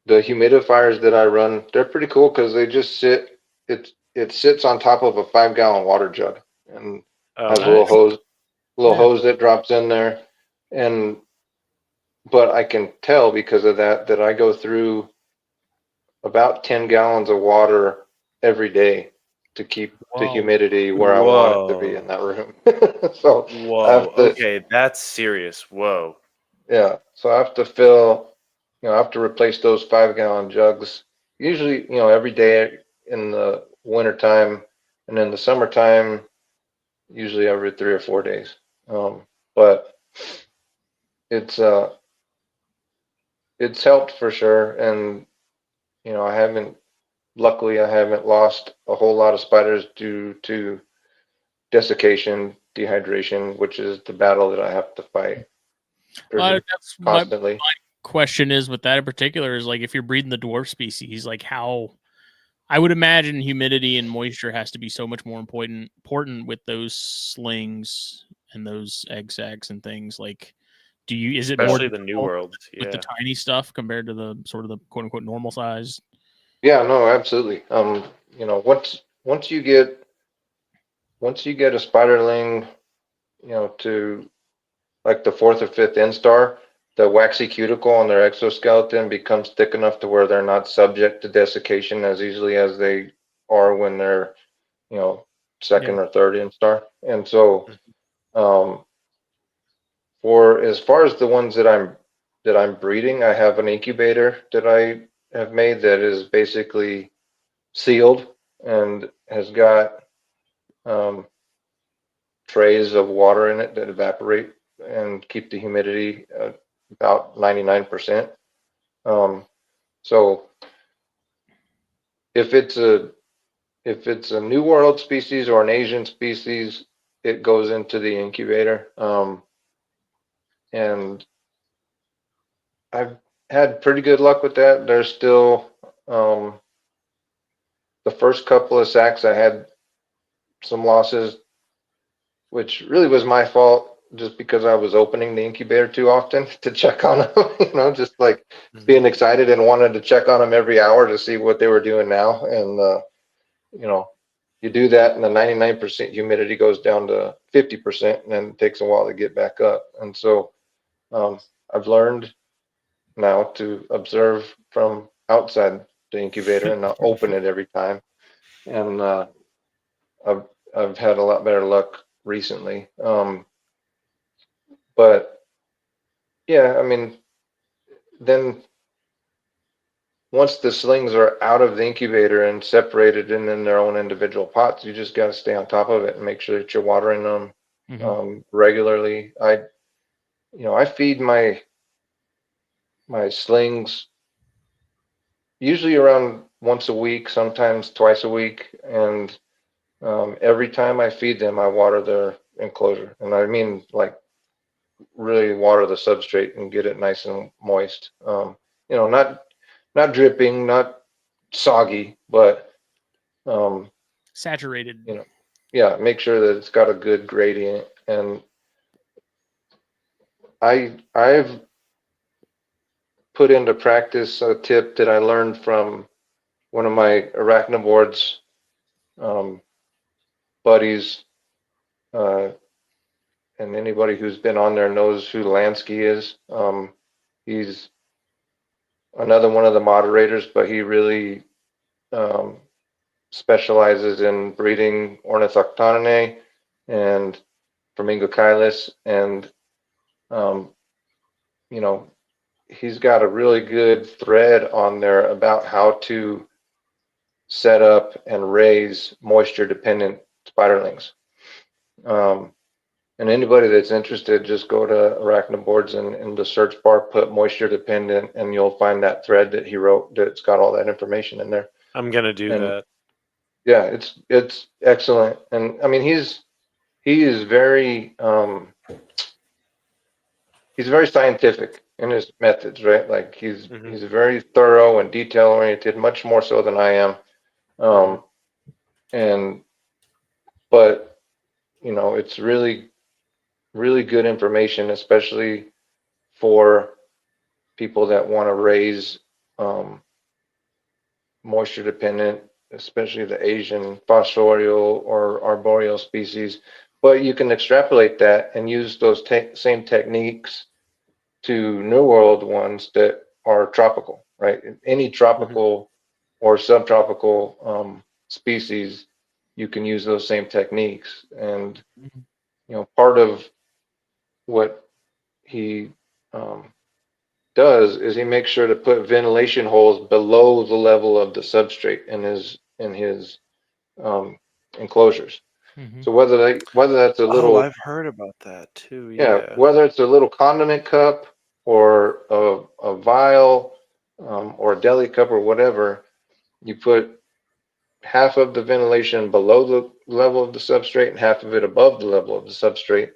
humidifiers that I run, they're pretty cool because they just sit. It sits on top of a 5-gallon water jug and Oh, has a Nice. little Yeah. hose that drops in there. And but I can tell because of that I go through about 10 gallons of water every day to keep the Whoa. humidity where I want it to be in whoa. that room. So I Whoa. have to, Okay, that's serious. Whoa. yeah. So I have to I have to replace those 5-gallon jugs. Usually, every day in the wintertime, and in the summertime, usually every 3 or 4 days. But it's it's helped for sure. And luckily I haven't lost a whole lot of spiders due to desiccation, dehydration, which is the battle that I have to fight pretty That's constantly. my question is with that in particular is like if you're breeding the dwarf species, like how I would imagine humidity and moisture has to be so much more important with those slings and those egg sacs and things. Like, is it more Especially the New difficult World. with the Yeah. tiny stuff compared to the sort of the quote unquote normal size? Yeah, no, absolutely. Once you get a spiderling, to like the fourth or fifth instar, the waxy cuticle on their exoskeleton becomes thick enough to where they're not subject to desiccation as easily as they are when they're, second Yeah. or third instar. And so, Mhm. um, for as far as the ones that I'm breeding, I have an incubator that I have made that is basically sealed and has got um, trays of water in it that evaporate and keep the humidity at about 99%. So if it's a New World species or an Asian species, it goes into the incubator. and I've had pretty good luck with that. There's still the first couple of sacks I had some losses, which really was my fault just because I was opening the incubator too often to check on them, just like being excited and wanted to check on them every hour to see what they were doing now. And, you do that and the 99% humidity goes down to 50% and then it takes a while to get back up. And so I've learned now to observe from outside the incubator and not open it every time. And I've had a lot better luck recently. But yeah, I mean, then once the slings are out of the incubator and separated and in their own individual pots, you just got to stay on top of it and make sure that you're watering them regularly. I feed my slings usually around once a week, sometimes twice a week, and every time I feed them, I water their enclosure, and I mean like really water the substrate and get it nice and moist. Not dripping, not soggy, but saturated. Yeah, make sure that it's got a good gradient. And I've put into practice a tip that I learned from one of my ArachNerds buddies, and anybody who's been on there knows who Lansky is. He's another one of the moderators, but he really specializes in breeding Ornithoctoninae and Flamingochilus, and he's got a really good thread on there about how to set up and raise moisture dependent spiderlings. And anybody that's interested, just go to ArachNerds and in the search bar, put moisture dependent, and you'll find that thread that he wrote that's got all that information in there. I'm gonna do that. Yeah, it's excellent. And I mean, he is very he's very scientific in his methods, right? Like he's very thorough and detail oriented, much more so than I am. But it's really, really good information, especially for people that want to raise moisture dependent, especially the Asian fossorial or arboreal species. But you can extrapolate that and use those same techniques to New World ones that are tropical, right? Any tropical or subtropical species, you can use those same techniques. And part of what he does is he makes sure to put ventilation holes below the level of the substrate in his enclosures. So whether that's a little, I've heard about that too. Yeah, whether it's a little condiment cup or a vial or a deli cup or whatever, you put half of the ventilation below the level of the substrate and half of it above the level of the substrate.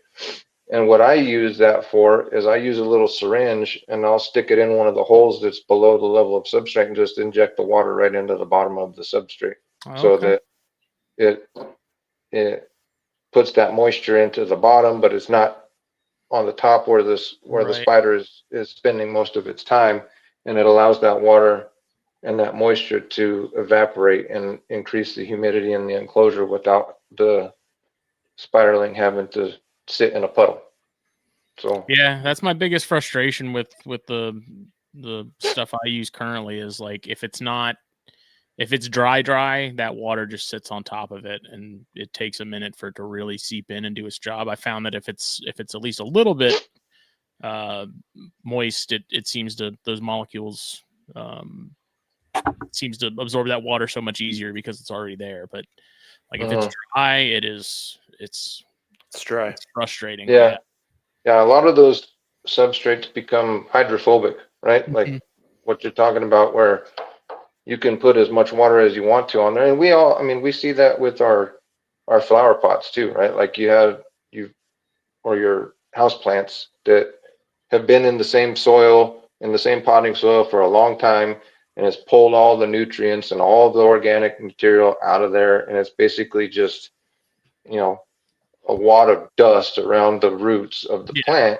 And what I use that for is I use a little syringe and I'll stick it in one of the holes that's below the level of substrate and just inject the water right into the bottom of the substrate, so that it puts that moisture into the bottom, but it's not on the top where the spider is spending most of its time, and it allows that water and that moisture to evaporate and increase the humidity in the enclosure without the spiderling having to sit in a puddle. So yeah, that's my biggest frustration with the stuff I use currently is like if it's dry, that water just sits on top of it and it takes a minute for it to really seep in and do its job. I found that if it's at least a little bit moist, it seems to, those molecules seems to absorb that water so much easier because it's already there. But like if it's dry, it's dry. It's frustrating. Yeah, a lot of those substrates become hydrophobic, right? Like what you're talking about, where you can put as much water as you want to on there. And we see that with our flower pots too, right? Like your house plants that have been in the same soil, in the same potting soil for a long time, and it's pulled all the nutrients and all the organic material out of there, and it's basically just, you know, a wad of dust around the roots of the Yeah. plant.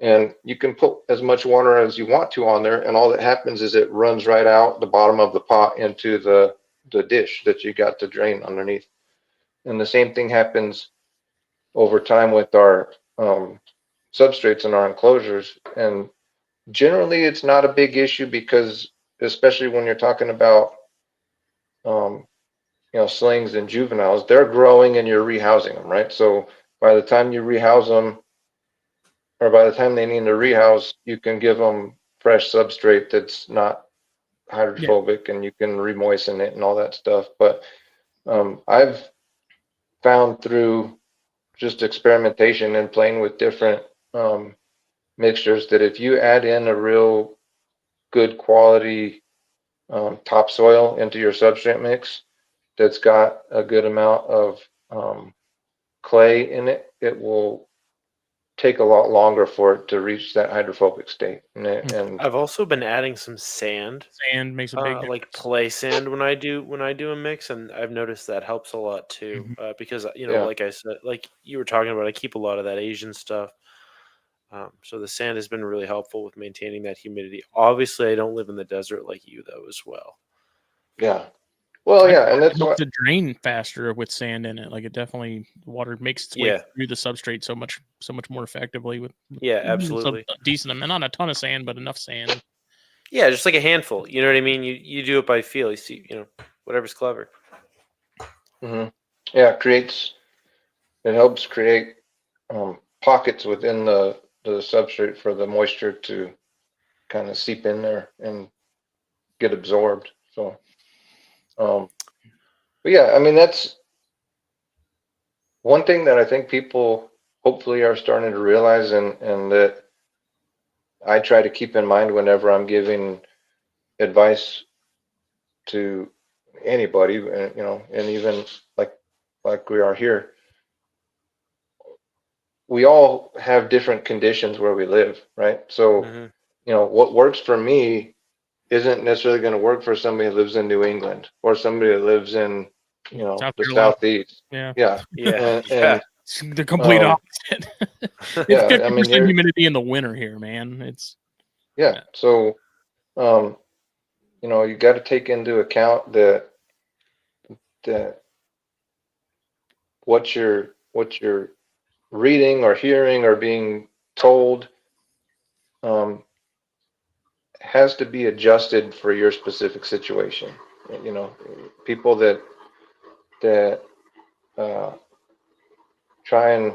And you can put as much water as you want to on there, and all that happens is it runs right out the bottom of the pot into the dish that you got to drain underneath. And the same thing happens over time with our substrates in our enclosures. And generally, it's not a big issue because, especially when you're talking about, you know, slings and juveniles, they're growing and you're rehousing them, right? So by the time you rehouse them, or by the time they need to rehouse, you can give them fresh substrate that's not hydrophobic, and you can remoisten it and all that stuff. But I've found through just experimentation and playing with different mixtures that if you add in a real good quality topsoil into your substrate mix that's got a good amount of clay in it, it will take a lot longer for it to reach that hydrophobic state. And I've also been adding some sand, Sand makes a big like difference. play sand when I do a mix, and I've noticed that helps a lot too. Because yeah, like I said, like you were talking about, I keep a lot of that Asian stuff. So the sand has been really helpful with maintaining that humidity. Obviously, I don't live in the desert like you though, as well. yeah. Well, I yeah, and find it that's helps what, to drain faster with sand in it. Like it definitely water makes its way Yeah, through the substrate so much more effectively with yeah, some absolutely. decent amount, not a ton of sand, but enough sand. Yeah, just like a handful. You know what I mean? You do it by feel. You see, whatever's clever. mhm. Yeah, it helps create pockets within the substrate for the moisture to kind of seep in there and get absorbed. So, um, but yeah, I mean, that's one thing that I think people hopefully are starting to realize, and that I try to keep in mind whenever I'm giving advice to anybody, you know, and even like we are here, we all have different conditions where we live, right? So, Hmm. you know, what works for me isn't necessarily going to work for somebody who lives in New England or somebody that lives in, you know, South the Carolina. Southeast. Yeah. Yeah. Yeah, And yeah. It's the complete um, opposite. It's yeah, I mean, 50% humidity in the winter here, man. It's yeah. So, um, you know, you got to take into account that what you're reading or hearing or being told um, has to be adjusted for your specific situation. You know, people that uh, try and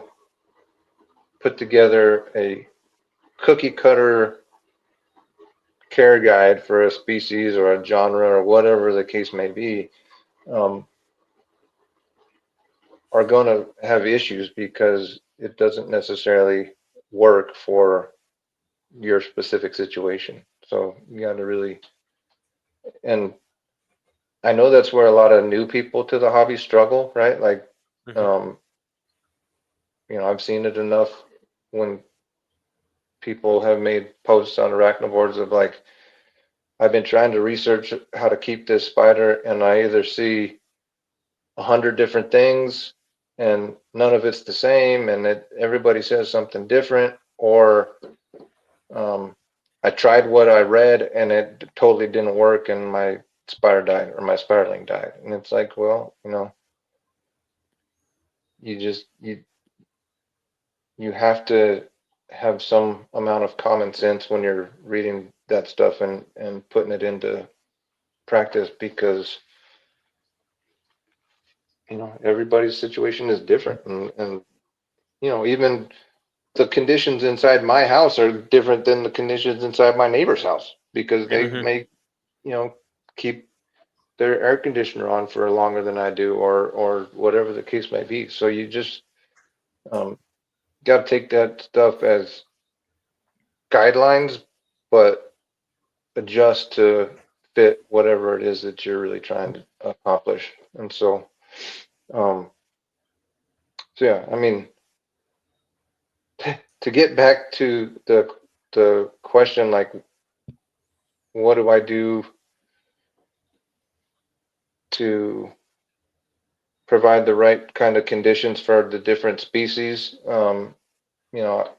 put together a cookie cutter care guide for a species or a genre or whatever the case may be, um, are going to have issues because it doesn't necessarily work for your specific situation. So you got to really, and I know that's where a lot of new people to the hobby struggle, right? Like, Hmm. um, you know, I've seen it enough when people have made posts on arachnoboards of like, I've been trying to research how to keep this spider, and I either see 100 different things and none of it's the same, and everybody says something different, or um, I tried what I read and it totally didn't work, and my spider died or my spiderling died. And it's like, well, you know, you just you have to have some amount of common sense when you're reading that stuff and putting it into practice, because you know everybody's situation is different, and you know, even the conditions inside my house are different than the conditions inside my neighbor's house, because they Hmm. may, you know, keep their air conditioner on for longer than I do, or whatever the case may be. So you just um, got to take that stuff as guidelines, but adjust to fit whatever it is that you're really trying to accomplish. And so, um, so yeah, I mean, to get back to the the question, like, what do I do to provide the right kind of conditions for the different species? You know,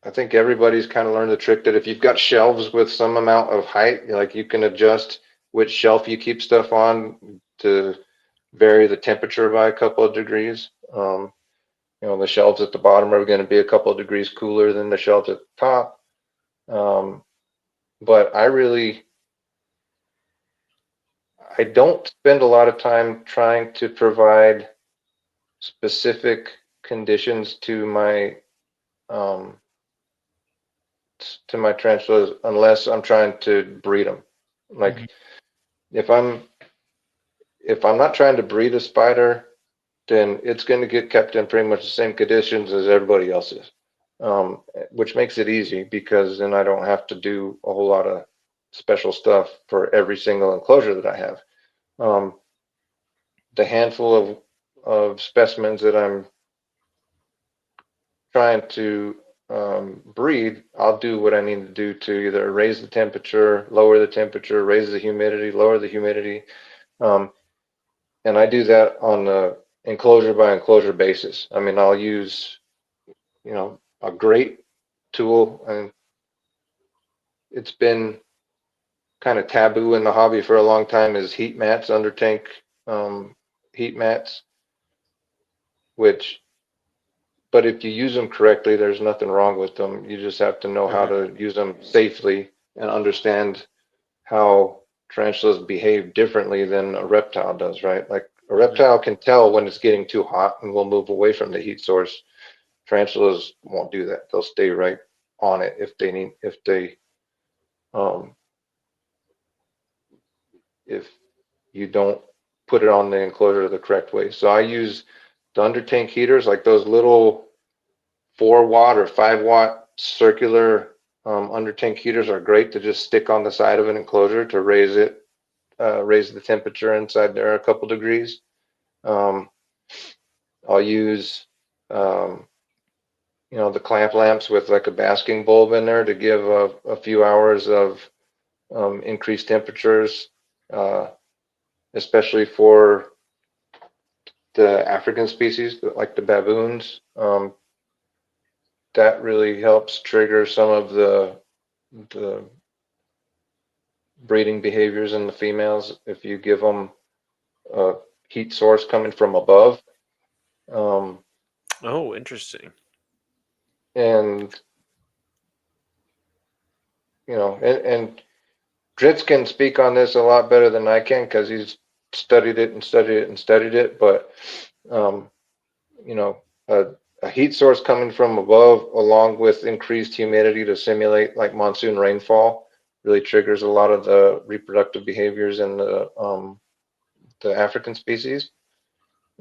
I think everybody's kind of learned the trick that if you've got shelves with some amount of height, like you can adjust which shelf you keep stuff on to vary the temperature by a couple of degrees. You know, the shelves at the bottom are going to be a couple of degrees cooler than the shelves at the top. But I don't spend a lot of time trying to provide specific conditions to my tarantulas unless I'm trying to breed them. Like if I'm not trying to breed a spider, then it's going to get kept in pretty much the same conditions as everybody else's, which makes it easy because then I don't have to do a whole lot of special stuff for every single enclosure that I have. The handful of specimens that I'm trying to breed, I'll do what I need to do to either raise the temperature, lower the temperature, raise the humidity, lower the humidity. And I do that on a enclosure by enclosure basis. I mean, I'll use, you know, a great tool, and it's been kind of taboo in the hobby for a long time, is heat mats, under tank heat mats, but if you use them correctly, there's nothing wrong with them. You just have to know how to use them safely and understand how tarantulas behave differently than a reptile does, right? Like a reptile can tell when it's getting too hot and will move away from the heat source. Tarantulas won't do that. They'll stay right on it if you don't put it on the enclosure the correct way. So I use the under tank heaters, like those little 4-watt or 5-watt circular under tank heaters are great to just stick on the side of an enclosure to raise the temperature inside there a couple degrees. I'll use you know, the clamp lamps with like a basking bulb in there to give a few hours of increased temperatures, especially for the African species like the baboons. That really helps trigger some of the breeding behaviors in the females if you give them a heat source coming from above. Oh, interesting. And you know, and Dritz can speak on this a lot better than I can because he's studied it and studied it and studied it. But you know, a heat source coming from above, along with increased humidity to simulate like monsoon rainfall, really triggers a lot of the reproductive behaviors in the African species.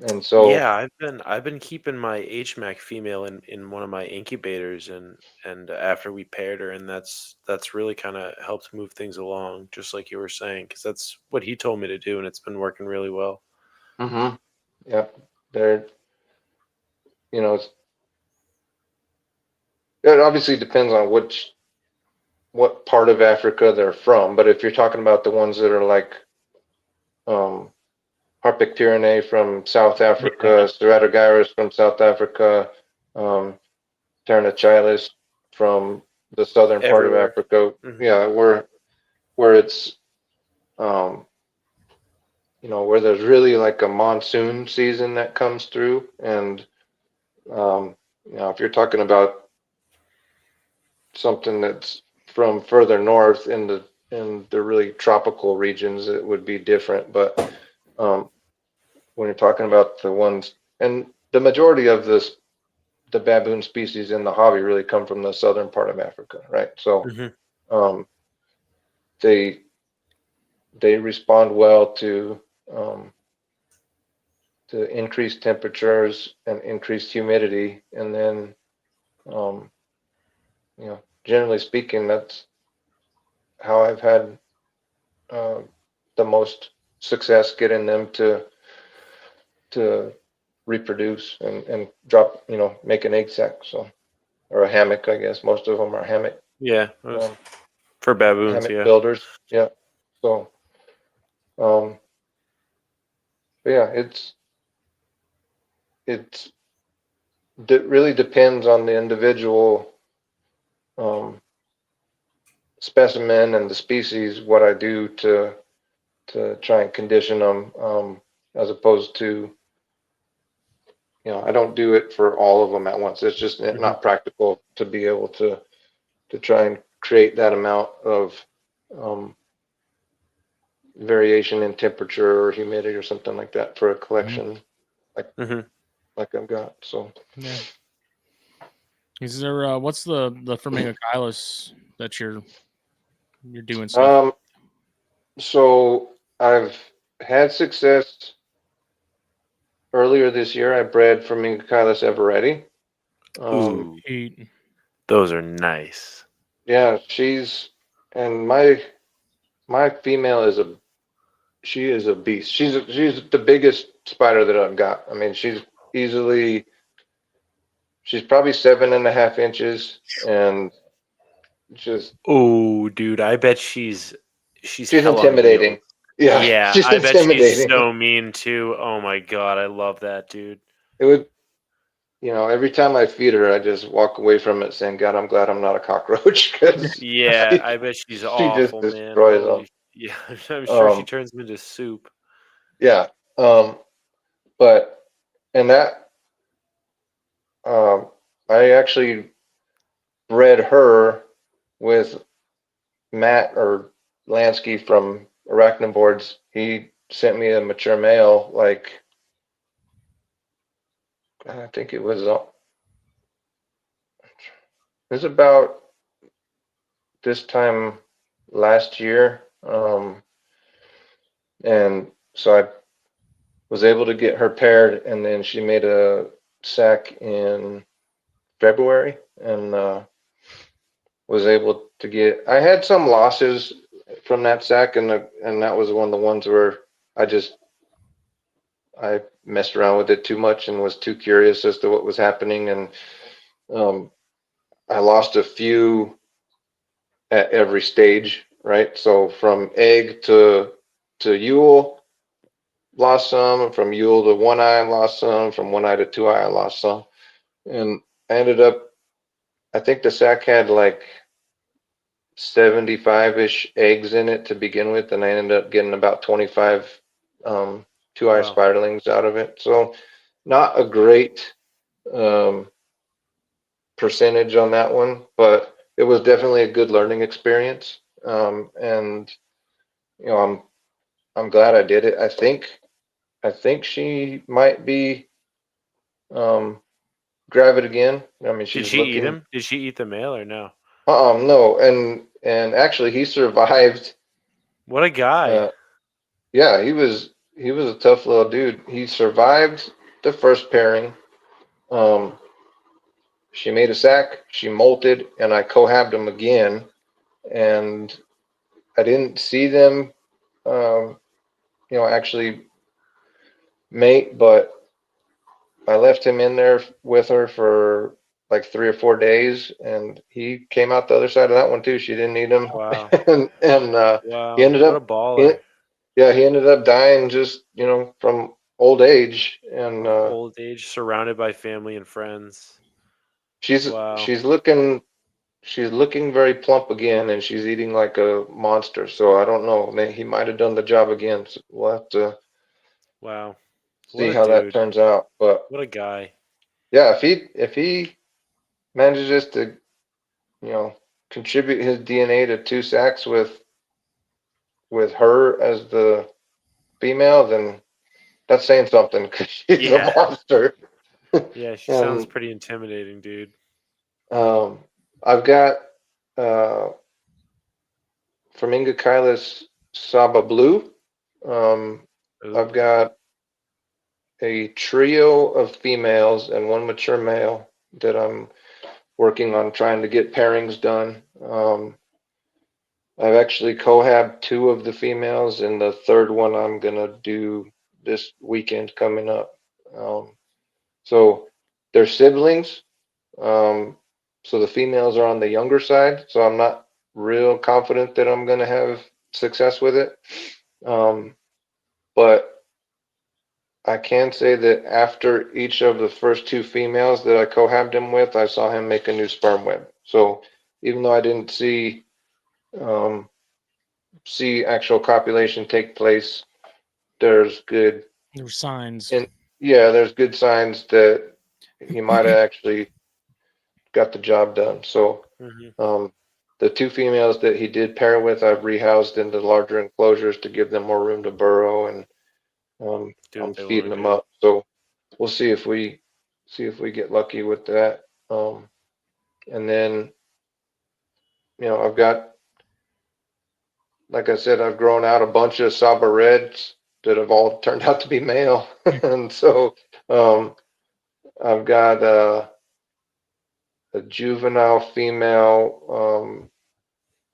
And so yeah, I've been keeping my HMAC female in one of my incubators, and after we paired her, and that's really kind of helped move things along, just like you were saying, because that's what he told me to do, and it's been working really well. yeah, they're, you know, it obviously depends on what part of Africa they're from, but if you're talking about the ones that are like Harpic Pyrenae from South Africa, Ceratogyros from South Africa, Ternachilis from the southern part of Africa. Yeah, where it's you know, where there's really like a monsoon season that comes through, and you know, if you're talking about something that's from further north in the really tropical regions, it would be different. But when you're talking about the ones, and the majority of the baboon species in the hobby really come from the southern part of Africa, right? So they respond well to increased temperatures and increased humidity, and then you know, generally speaking, that's how I've had the most success getting them to reproduce and drop, you know, make an egg sac. So, or a hammock, I guess most of them are hammock. Yeah, um, for baboons. hammock Yeah. builders. Yeah. So, but yeah, it really depends on the individual specimen and the species. What I do to try and condition them, as opposed to, I don't do it for all of them at once. It's just not practical to be able to try and create that amount of variation in temperature or humidity or something like that for a collection like I've got. So Yeah. Is there what's the Firmingocylus that you're doing stuff? So I've had success earlier this year. I bred Firmingocylus everetti. Ooh, those are nice. Yeah, and my female is a beast. She's the biggest spider that I've got. I mean, she's probably 7.5 inches, and just Oh, dude, I bet she's hella intimidating. mean. Yeah, Yeah, she's I bet she's intimidating. so mean too. Oh my god, I love that, dude. It would, every time I feed her, I just walk away from it saying, "God, I'm glad I'm not a cockroach." Because Yeah, I bet she's she just awful, man. destroys them. Yeah, I'm sure she Um, turns them into soup. yeah, but and that I actually bred her with Matt or Lansky from ArachNerds. He sent me a mature male, like I think it was about this time last year, and so I was able to get her paired, and then she made a sack in February, and was able to get. I had some losses from that sack, and that was one of the ones where I messed around with it too much and was too curious as to what was happening, and I lost a few at every stage, right? So from egg to Yule, lost some. From Yule to one eye, lost some. From one eye to two eye, I lost some. And I ended up, I think the sack had like 75-ish eggs in it to begin with, and I ended up getting about 25 two eye spiderlings out of it. So not a great percentage on that one, but it was definitely a good learning experience. And I'm glad I did it. I think she might be gravid again. I mean, Did she's she eat looking. him? Did she eat the male or no? No, and actually he survived. What a guy. Yeah, he was a tough little dude. He survived the first pairing. She made a sack, she molted, and I cohabbed them again. And I didn't see them, actually mate, but I left him in there with her for like 3 or 4 days, and he came out the other side of that one too. She didn't need him, Wow. and Wow. he ended What a up, baller. he ended up dying just from old age, and Old age, surrounded by family and friends. she's Wow. she's looking very plump again, and she's eating like a monster. So I don't know. He might have done the job again. So we'll have to Wow. What see a how that dude. turns out. But What a guy. yeah, if he manages to contribute his DNA to 2 sacks with her as the female, then that's saying something, because she's a Yeah. monster. Yeah, she sounds And pretty intimidating, dude. I've got Firmingocylus Saba Blue. I've Ooh. got a trio of females and one mature male that I'm working on trying to get pairings done. I've actually cohabbed 2 of the females, and the third one I'm gonna do this weekend coming up. So they're siblings. Um, so the females are on the younger side. So I'm not real confident that I'm going to have success with it. But I can say that after each of the first 2 females that I cohabbed him with, I saw him make a new sperm web. So even though I didn't see actual copulation take place, there's good There were signs. and yeah, there's good signs that he might have actually got the job done. So the 2 females that he did pair with, I've rehoused into larger enclosures to give them more room to burrow, and I'm feeding them up. So we'll see if we get lucky with that. And then, I've got, like I said, I've grown out a bunch of Saba Reds that have all turned out to be male. And so I've got a juvenile female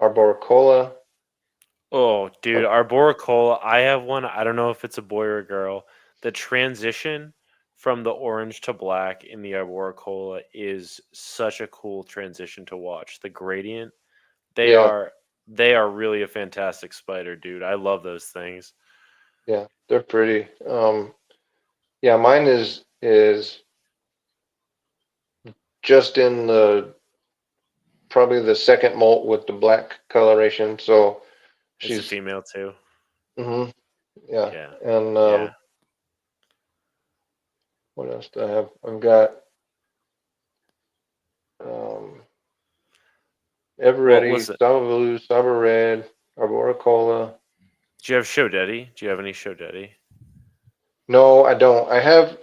Arboricola. Oh, dude, Arboricola. I have one. I don't know if it's a boy or a girl. The transition from the orange to black in the Arboricola is such a cool transition to watch. The gradient. They are really a fantastic spider, dude. I love those things. Yeah, they're pretty. Yeah, mine is just in probably the second molt with the black coloration. So she's a female too. Mm-hmm. Yeah. And what else do I have? I've got Eveready, Saba Blue, Saba Red, Arboricola. Do you have Show Daddy? Do you have any Show Daddy? No, I don't. I have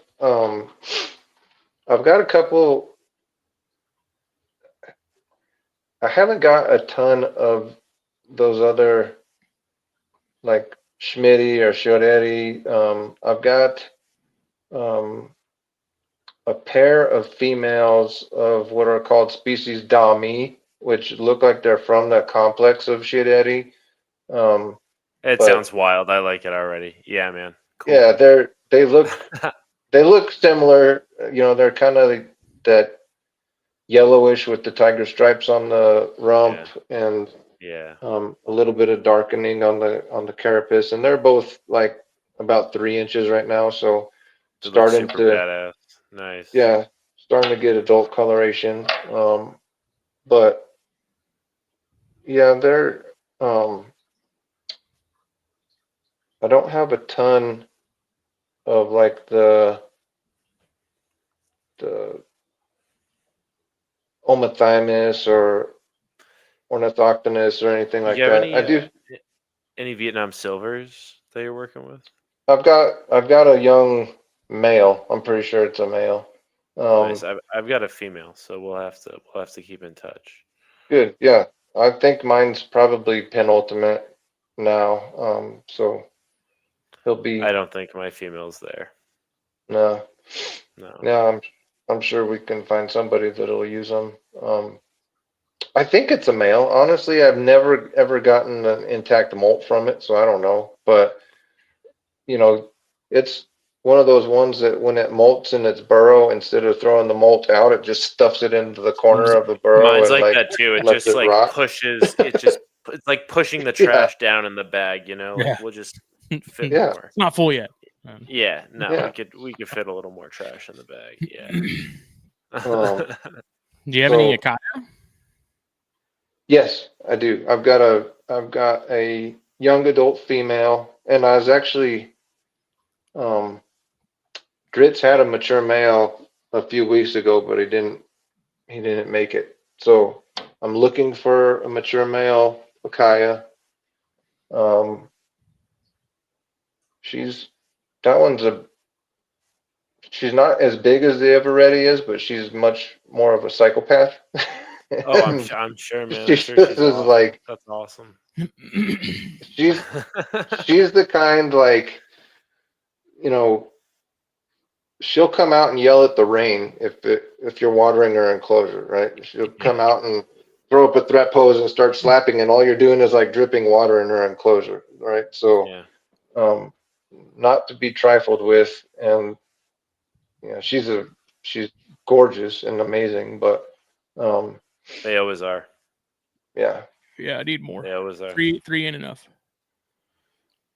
I've got a couple. I haven't got a ton of those other like Schmitty or Shoderi. I've got a pair of females of what are called species Dami, which look like they're from the complex of Shoderi. It sounds wild. I like it already. Yeah, man. Cool. Yeah, they look similar. They're kind of that yellowish with the tiger stripes on the rump and a little bit of darkening on the carapace, and they're both like about 3 inches right now. So starting to badass. Nice. Yeah, starting to get adult coloration. But yeah, they're I don't have a ton of like the Omathymus or Ornithoctonus or anything like that. I do. Any Vietnam silvers that you're working with? I've got a young male. I'm pretty sure it's a male. Nice. I've got a female, so we'll have to keep in touch. Good. Yeah, I think mine's probably penultimate now. So he'll be. I don't think my female's there. No. Yeah, I'm sure we can find somebody that'll use them. I think it's a male. Honestly, I've never ever gotten an intact molt from it, so I don't know. But it's one of those ones that when it molts in its burrow, instead of throwing the molt out, it just stuffs it into the corner of the burrow. Mine's like that too. It just like pushes. It's like pushing the trash down in the bag. Like we'll just fit more. It's not full yet. Yeah, no, we could fit a little more trash in the bag. Yeah. Do you have any Akaya? Yes, I do. I've got a young adult female, and I was actually Dritz had a mature male a few weeks ago, but he didn't make it. So I'm looking for a mature male Akaya. She's not as big as the Eveready is, but she's much more of a psychopath. Oh, I'm sure, man. She's awesome. Like, that's awesome. She's the kind, like, she'll come out and yell at the rain if you're watering her enclosure, right? She'll come out and throw up a threat pose and start slapping, and all you're doing is like dripping water in her enclosure, right? So, not to be trifled with, and she's gorgeous and amazing, but They always are. Yeah. Yeah, I need more. They always are. Three ain't enough.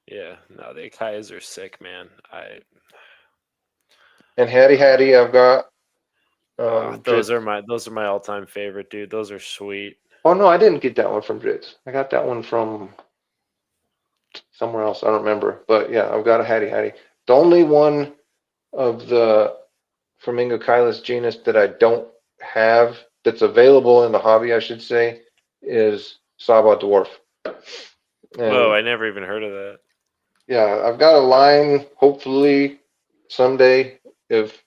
Yeah, no, the Akai's are sick, man. And Hattie, I've got. Those are my all-time favorite, dude. Those are sweet. Oh no, I didn't get that one from Dritz. I got that one from somewhere else. I don't remember, but yeah, I've got a Hattie. The only one of the Flamingo Kylus genus that I don't have that's available in the hobby, I should say, is Saba Dwarf. Whoa, I never even heard of that. Yeah, I've got a line. Hopefully, someday, if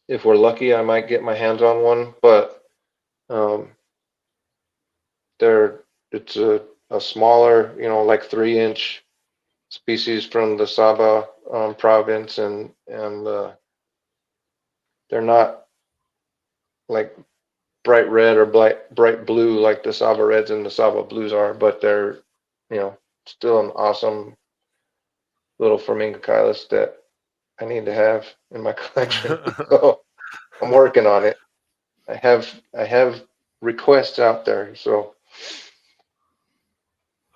we're lucky, I might get my hands on one. But it's a smaller, like 3-inch species from the Saba province, and they're not like bright red or bright blue like the Saba reds and the Saba blues are, but they're still an awesome little Flamingo Kylus that I need to have in my collection. So I'm working on it. I have requests out there. So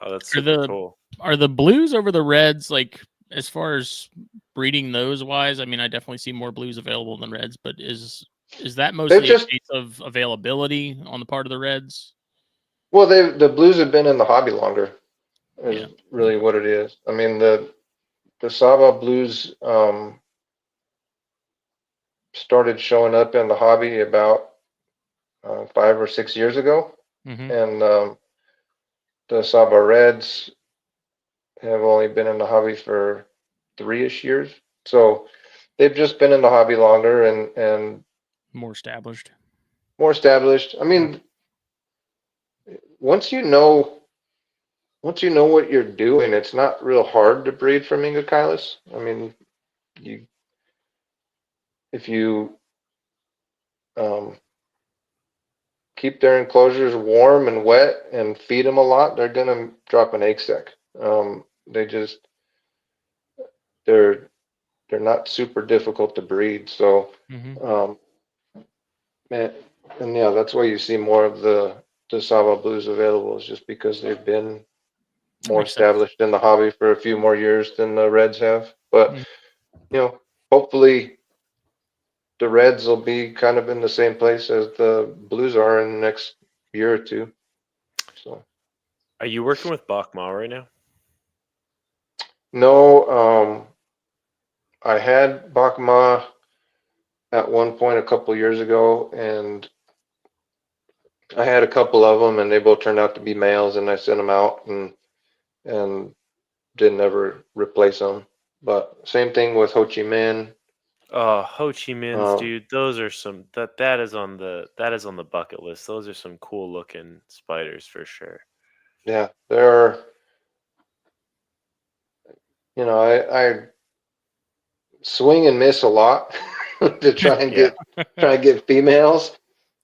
that's super cool. Are the blues over the reds, like, as far as breeding those wise? I mean, I definitely see more blues available than reds, but is that mostly a case of availability on the part of the reds? Well, the blues have been in the hobby longer, is really what it is. I mean, the Saba blues started showing up in the hobby about 5 or 6 years ago, and the Saba reds have only been in the hobby for 3-ish years. So they've just been in the hobby longer and more established. I mean, once you know what you're doing, it's not real hard to breed Flamingo Kylus. I mean, if you keep their enclosures warm and wet and feed them a lot, they're gonna drop an egg sac. They're not super difficult to breed. So, and yeah, that's why you see more of the Saba blues available, is just because they've been more established in the hobby for a few more years than the reds have. But hopefully the reds will be kind of in the same place as the blues are in the next year or two. So, are you working with Bachma right now? No, I had Bachma at one point a couple years ago, and I had a couple of them, and they both turned out to be males, and I sent them out and didn't ever replace them. But same thing with Ho Chi Minh. Oh, Ho Chi Minh's, dude, those are some that is on the bucket list. Those are some cool looking spiders for sure. Yeah, they're I swing and miss a lot to try and get females,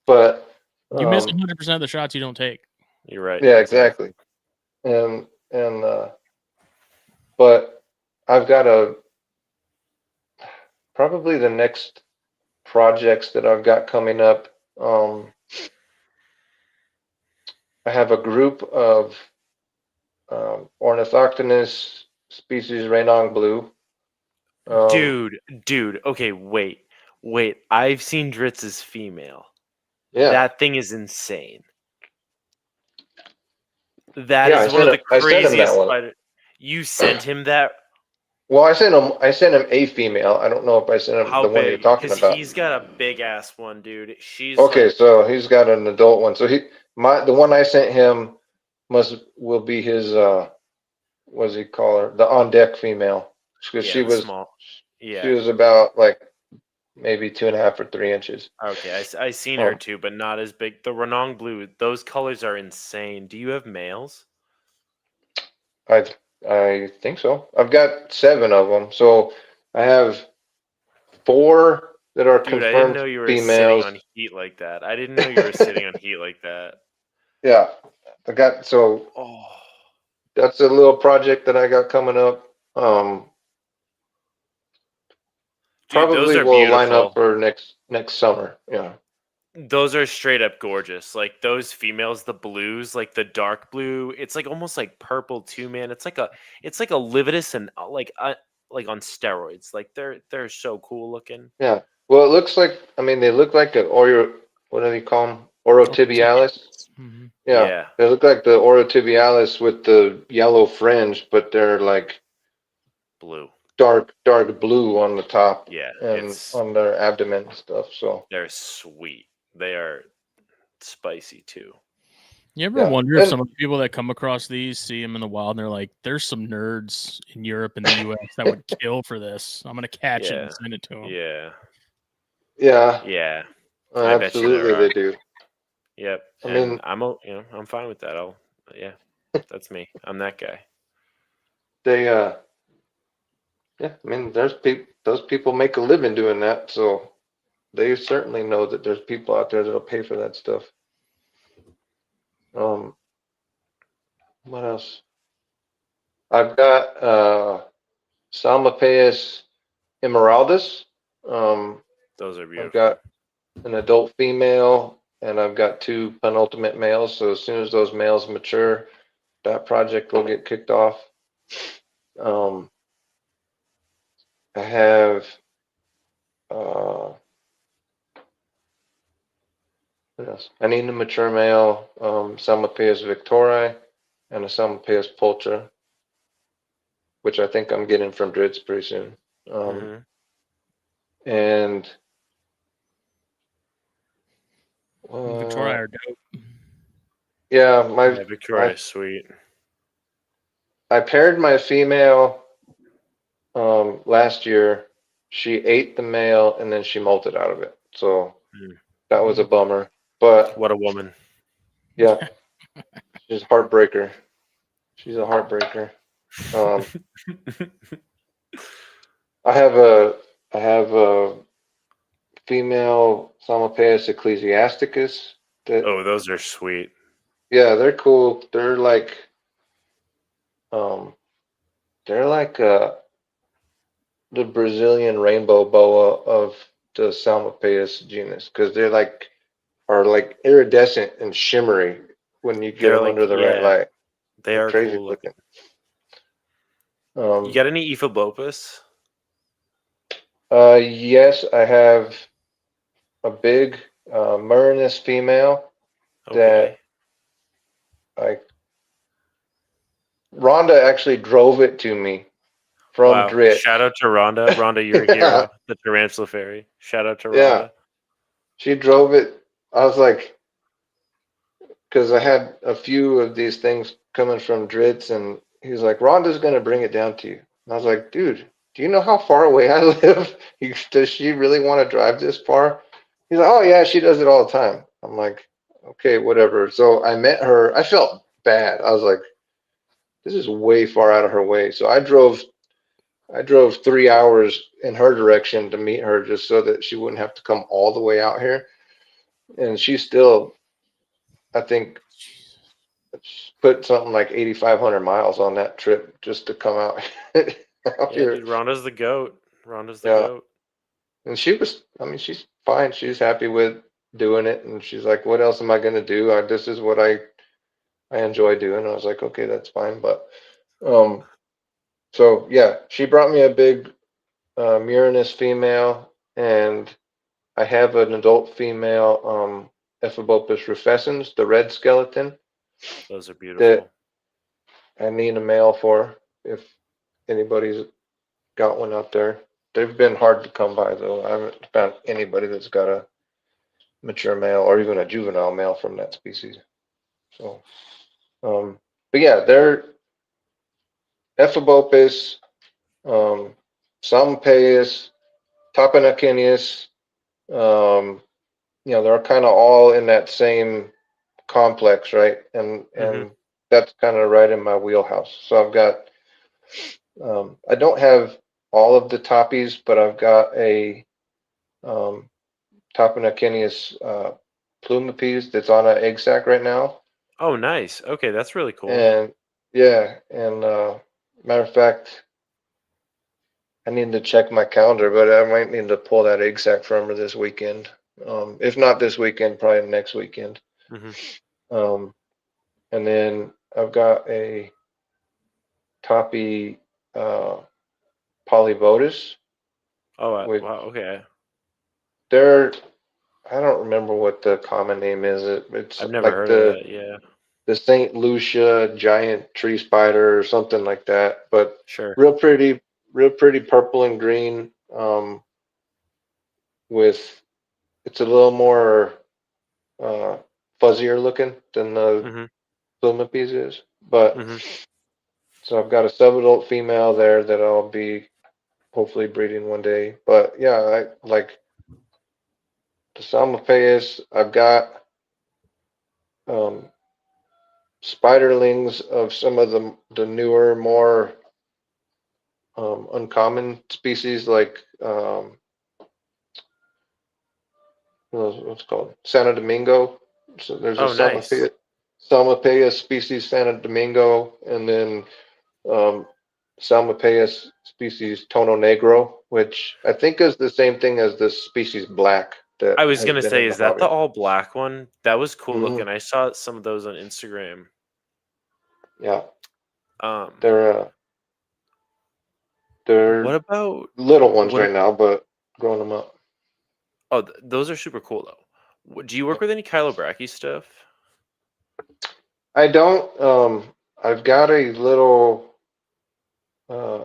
but you miss 100% of the shots you don't take. You're right. Yeah, exactly. And but I've got probably the next projects that I've got coming up. I have a group of Ornithoctonus species Rainong blue. Dude. Okay, wait. I've seen Dritz's female. Yeah, that thing is insane. That is one of the craziest spiders. You sent him that? Well, I sent him a female. I don't know if I sent him the one you're talking about. He's got a big ass one, dude. She's okay. So he's got an adult one. So the one I sent him will be his what does he call her? The on deck female, because she was small. Yeah, she was about like maybe 2.5 or 3 inches. Okay, I seen her too, but not as big. The Renong blue, those colors are insane. Do you have males? I think so. I've got 7 of them. So I have 4 that are confirmed females. I didn't know you were sitting on heat like that. Yeah, I got that's a little project that I got coming up. Probably will line up for next summer. Yeah. Those are straight up gorgeous. Like those females, the blues, like the dark blue, it's like almost like purple too, man. It's like a lividus and like on steroids. Like they're so cool looking. Yeah. Well, it looks like, I mean, they look like an Oreo, what do they call them? Orotibialis. Mm-hmm. Yeah. Yeah. They look like the Orotibialis with the yellow fringe, but they're like Blue. dark blue on the top Yeah. and on their abdomen and stuff. So They're sweet. They are spicy too. You ever wonder if some of the people that come across these see them in the wild and they're like, there's some nerds in Europe and the US that would kill for this. I'm going to catch it and send it to them. Yeah. Yeah. Yeah. Absolutely, they do. Yep. I mean, I'm fine with that. That's me. I'm that guy. They, yeah, I mean, those people make a living doing that, so they certainly know that there's people out there that'll pay for that stuff. What else? I've got Salmopaeus emeraldus. Those are beautiful. I've got an adult female, and I've got 2 penultimate males. So as soon as those males mature, that project will get kicked off. I have what else? I need a mature male, Salmopaeus victori, and a Salmopaeus pulchra, which I think I'm getting from Dritz pretty soon. And Victoria are dope. yeah, Victoria is sweet. I paired my female last year. She ate the male and then she molted out of it. So that was a bummer. But what a woman. Yeah. She's a heartbreaker. She's a heartbreaker. I have a female Salmopaeus ecclesiasticus. Those are sweet. Yeah, they're cool. They're like the Brazilian rainbow boa of the Salmopaeus genus, because they're are iridescent and shimmery when you get them under the right light. They are crazy cool looking. You got any Ephiblopus? Yes, I have a big Murinus female that Rhonda actually drove it to me from Drit. Shout out to Rhonda. Rhonda, you're a hero. The Tarantula Fairy. Shout out to Rhonda. Yeah. She drove it. I was like, because I had a few of these things coming from Dritz, and he's like, Rhonda's going to bring it down to you. And I was like, dude, do you know how far away I live? Does she really want to drive this far? He's like, oh, yeah, she does it all the time. I'm like, okay, whatever. So I met her. I felt bad. I was like, this is way far out of her way. So I drove 3 hours in her direction to meet her just so that she wouldn't have to come all the way out here. And she still, I think, put something like 8,500 miles on that trip just to come out, here. Dude, Rhonda's the goat. Rhonda's the goat. And she's fine. She's happy with doing it. And she's like, what else am I going to do? This is what I enjoy doing. And I was like, okay, that's fine. But, so yeah, she brought me a big Murinus female, and I have an adult female Ephiblopus rufescens, the red skeleton. Those are beautiful. That I need a male for, if anybody's got one out there. They've been hard to come by, though. I haven't found anybody that's got a mature male or even a juvenile male from that species. So, but yeah, they're Ephiblopus, Salmopaeus, Tapenacinius. They're kind of all in that same complex, right? And that's kind of right in my wheelhouse. So I've got, I don't have all of the toppies, but I've got a Tapenacinius plumipes that's on an egg sac right now. Oh, nice. Okay, that's really cool. And matter of fact, I need to check my calendar, but I might need to pull that egg sac from her this weekend If not this weekend, probably next weekend. Mm-hmm. And then I've got a Toppy polyvodus. Oh, Which wow. Okay. I don't remember what the common name is. It's I've never like heard of that. Yeah. the St. Lucia giant tree spider or something like that. But Sure. real pretty purple and green. With it's a little more fuzzier looking than the Mm-hmm. Plumapes is. But Mm-hmm. so I've got a sub-adult female there that I'll be hopefully breeding one day. But yeah, I like the Salmopaeus. I've got um, spiderlings of some of the newer, more uncommon species like what's it called Santo Domingo. So there's a Oh, nice. Salmopaeus species Santo Domingo, and then um, Salmopaeus species Tono Negro, which I think is the same thing as the species black that I was has gonna been say, in the is that the hobby. all black one? That was cool Hmm. looking. I saw some of those on Instagram. Yeah, Um, they're what they're about little ones what? right now, but growing them up. Oh, those are super cool though. Do you work with any Kylobrachy stuff? I don't. I've got a little. Uh,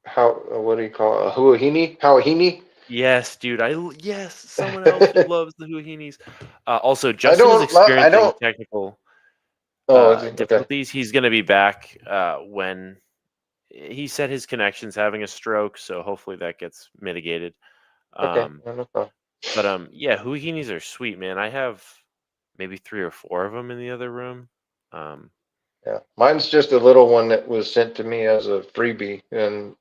how what do you call it? A huahini? Hawahini? Yes, dude. Yes, someone else who loves the Huahinis. Also, I Justin is don't. I experiencing don't. technical Oh, is he okay? difficulties. He's gonna be back when he said his connection's having a stroke, so hopefully that gets mitigated. Okay, Um, no problem. but yeah, Huahinis are sweet, man. I have maybe 3 or 4 of them in the other room. Um, Yeah, mine's just a little one that was sent to me as a freebie, and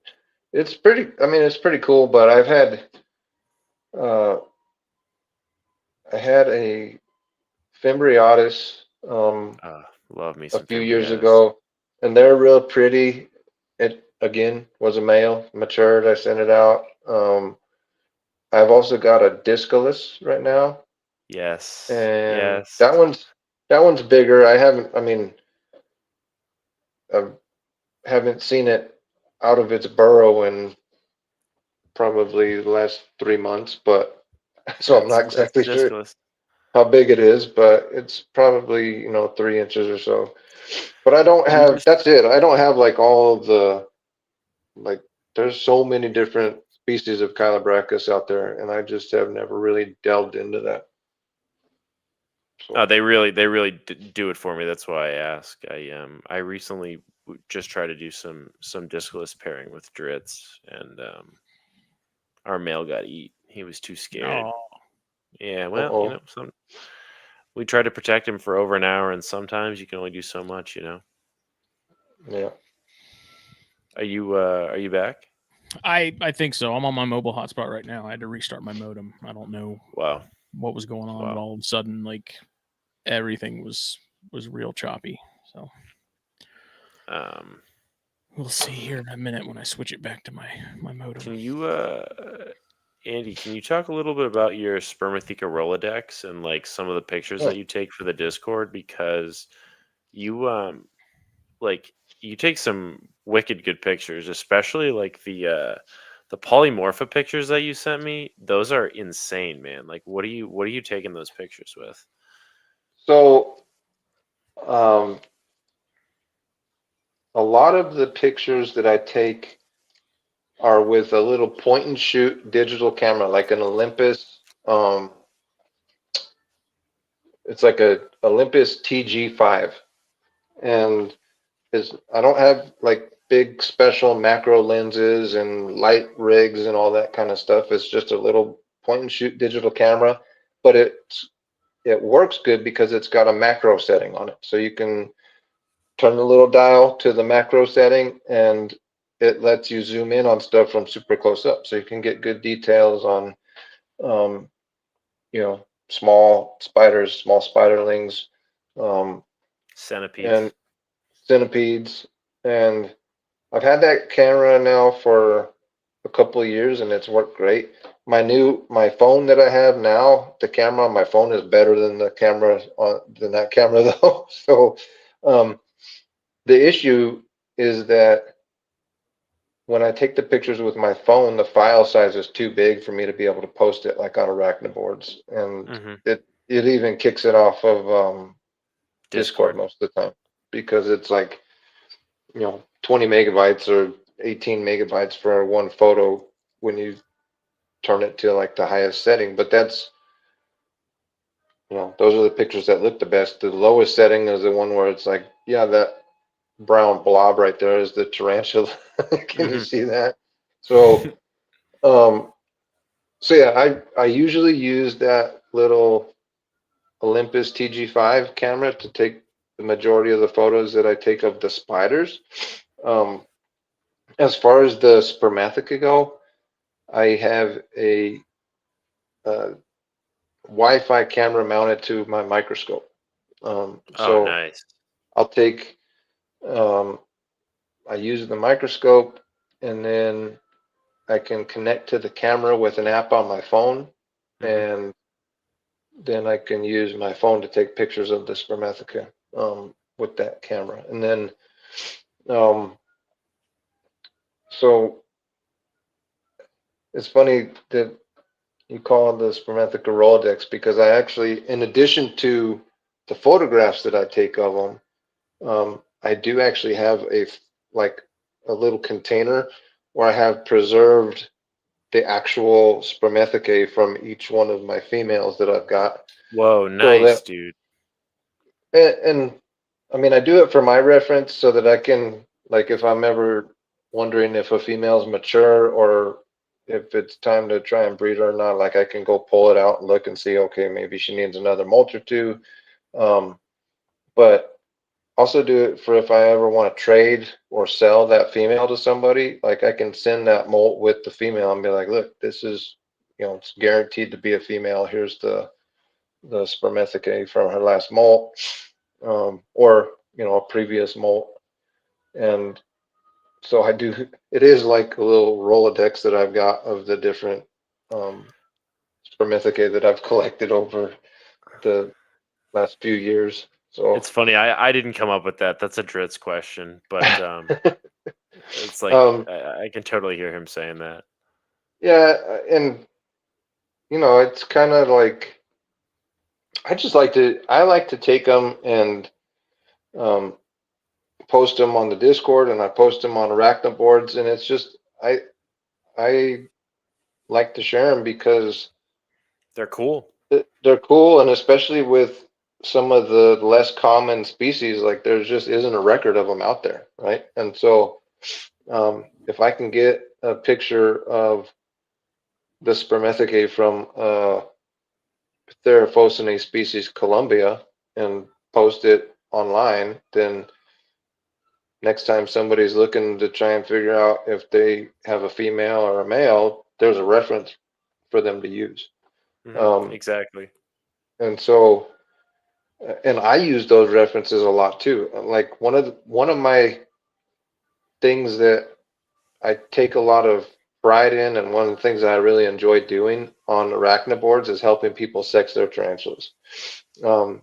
it's pretty. I mean, it's pretty cool. But uh, I had a Fimbriatus love me a some few years Fimbriatus. ago, and they're real pretty. It again was a male, matured. I sent it out. I've also got a Discalus right now, Yes, and yes. that one's bigger. I haven't. I mean, I haven't seen it out of its burrow in probably the last 3 months, but so I'm not That's exactly sure discless. how big it is, but it's probably 3 inches or so. But I don't You have. just That's it. I don't have like all of the like. There's so many different species of Kylobrachus out there, and I just have never really delved into that. So they really do it for me. That's why I ask. I recently just tried to do some discless pairing with Dritz, and our male got eat. He was too scared. Oh, Yeah, well, oh we tried to protect him for over an hour, and sometimes you can only do so much. yeah. Are you back? I think so. I'm on my mobile hotspot right now. I had to restart my modem. I don't know Wow, what was going on, but wow. all of a sudden, like everything was real choppy. So Um, we'll see here in a minute when I switch it back to my modem. can you Andy, can you talk a little bit about your Spermatheca Rolodex and like some of the pictures Oh, that you take for the Discord? Because you like you take some wicked good pictures, especially like the polymorpha pictures that you sent me. Those are insane, man. Like what are you taking those pictures with? so um, a lot of the pictures that I take are with a little point and shoot digital camera, like an Olympus. It's like a Olympus TG5, and is I don't have like big special macro lenses and light rigs and all that kind of stuff. It's just a little point and shoot digital camera, but it works good because it's got a macro setting on it, so you can turn the little dial to the macro setting, and it lets you zoom in on stuff from super close up, so you can get good details on um, small spiders, small spiderlings, um, and Centipedes. centipedes. And I've had that camera now for a couple of years, and it's worked great. my phone that I have now, the camera on my phone is better than the camera than that camera though. So the issue is that when I take the pictures with my phone, the file size is too big for me to be able to post it like on ArachNerds, and it even kicks it off of Discord most of the time, because it's like 20 megabytes or 18 megabytes for one photo when you turn it to like the highest setting. But that's those are the pictures that look the best. The lowest setting is the one where it's like, yeah, that brown blob right there is the tarantula. Can you see that? So yeah, I usually use that little Olympus TG5 camera to take the majority of the photos that I take of the spiders. As far as the spermatheca go, I have a Wi-Fi camera mounted to my microscope. So nice. I'll take, I use the microscope, and then I can connect to the camera with an app on my phone, and then I can use my phone to take pictures of the spermatheca with that camera. And then, so it's funny that you call the spermatheca Rolodex, because I actually, in addition to the photographs that I take of them, I do actually have a little container where I have preserved the actual spermathecae from each one of my females that I've got. Whoa, nice, dude. And I mean, I do it for my reference so that I can, like, if I'm ever wondering if a female's mature or if it's time to try and breed her or not, like I can go pull it out and look and see, okay, maybe she needs another molt or two. But also do it for if I ever want to trade or sell that female to somebody, like I can send that molt with the female and be like, look, this is, it's guaranteed to be a female. Here's the spermathecae from her last molt, or, a previous molt. And so I do, it is like a little Rolodex that I've got of the different spermathecae that I've collected over the last few years. So it's funny. I didn't come up with that. That's a Dritz question, but it's like I can totally hear him saying that. Yeah, and it's kind of like I like to take them and post them on the Discord, and I post them on ArachNerds, and it's just I like to share them because they're cool. They're cool, and especially with some of the less common species, like there just isn't a record of them out there, right? And so if I can get a picture of the spermathecae from Theraphosinae species Columbia and post it online, then next time somebody's looking to try and figure out if they have a female or a male, there's a reference for them to use. Exactly. And so, and I use those references a lot too. Like one of my things that I take a lot of pride in, and one of the things that I really enjoy doing on ArachNerds is helping people sex their tarantulas. There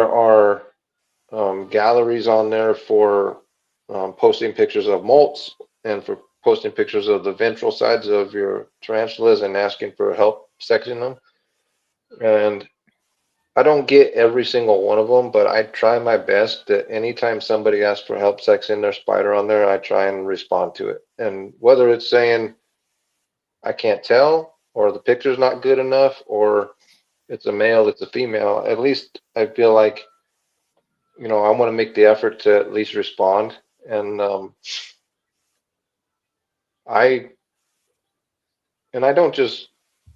are galleries on there for posting pictures of molts and for posting pictures of the ventral sides of your tarantulas and asking for help sexing them. And I don't get every single one of them, but I try my best that anytime somebody asks for help sexing their spider on there, I try and respond to it. And whether it's saying I can't tell, or the picture's not good enough, or it's a male, it's a female, at least I feel like, I want to make the effort to at least respond. And I don't just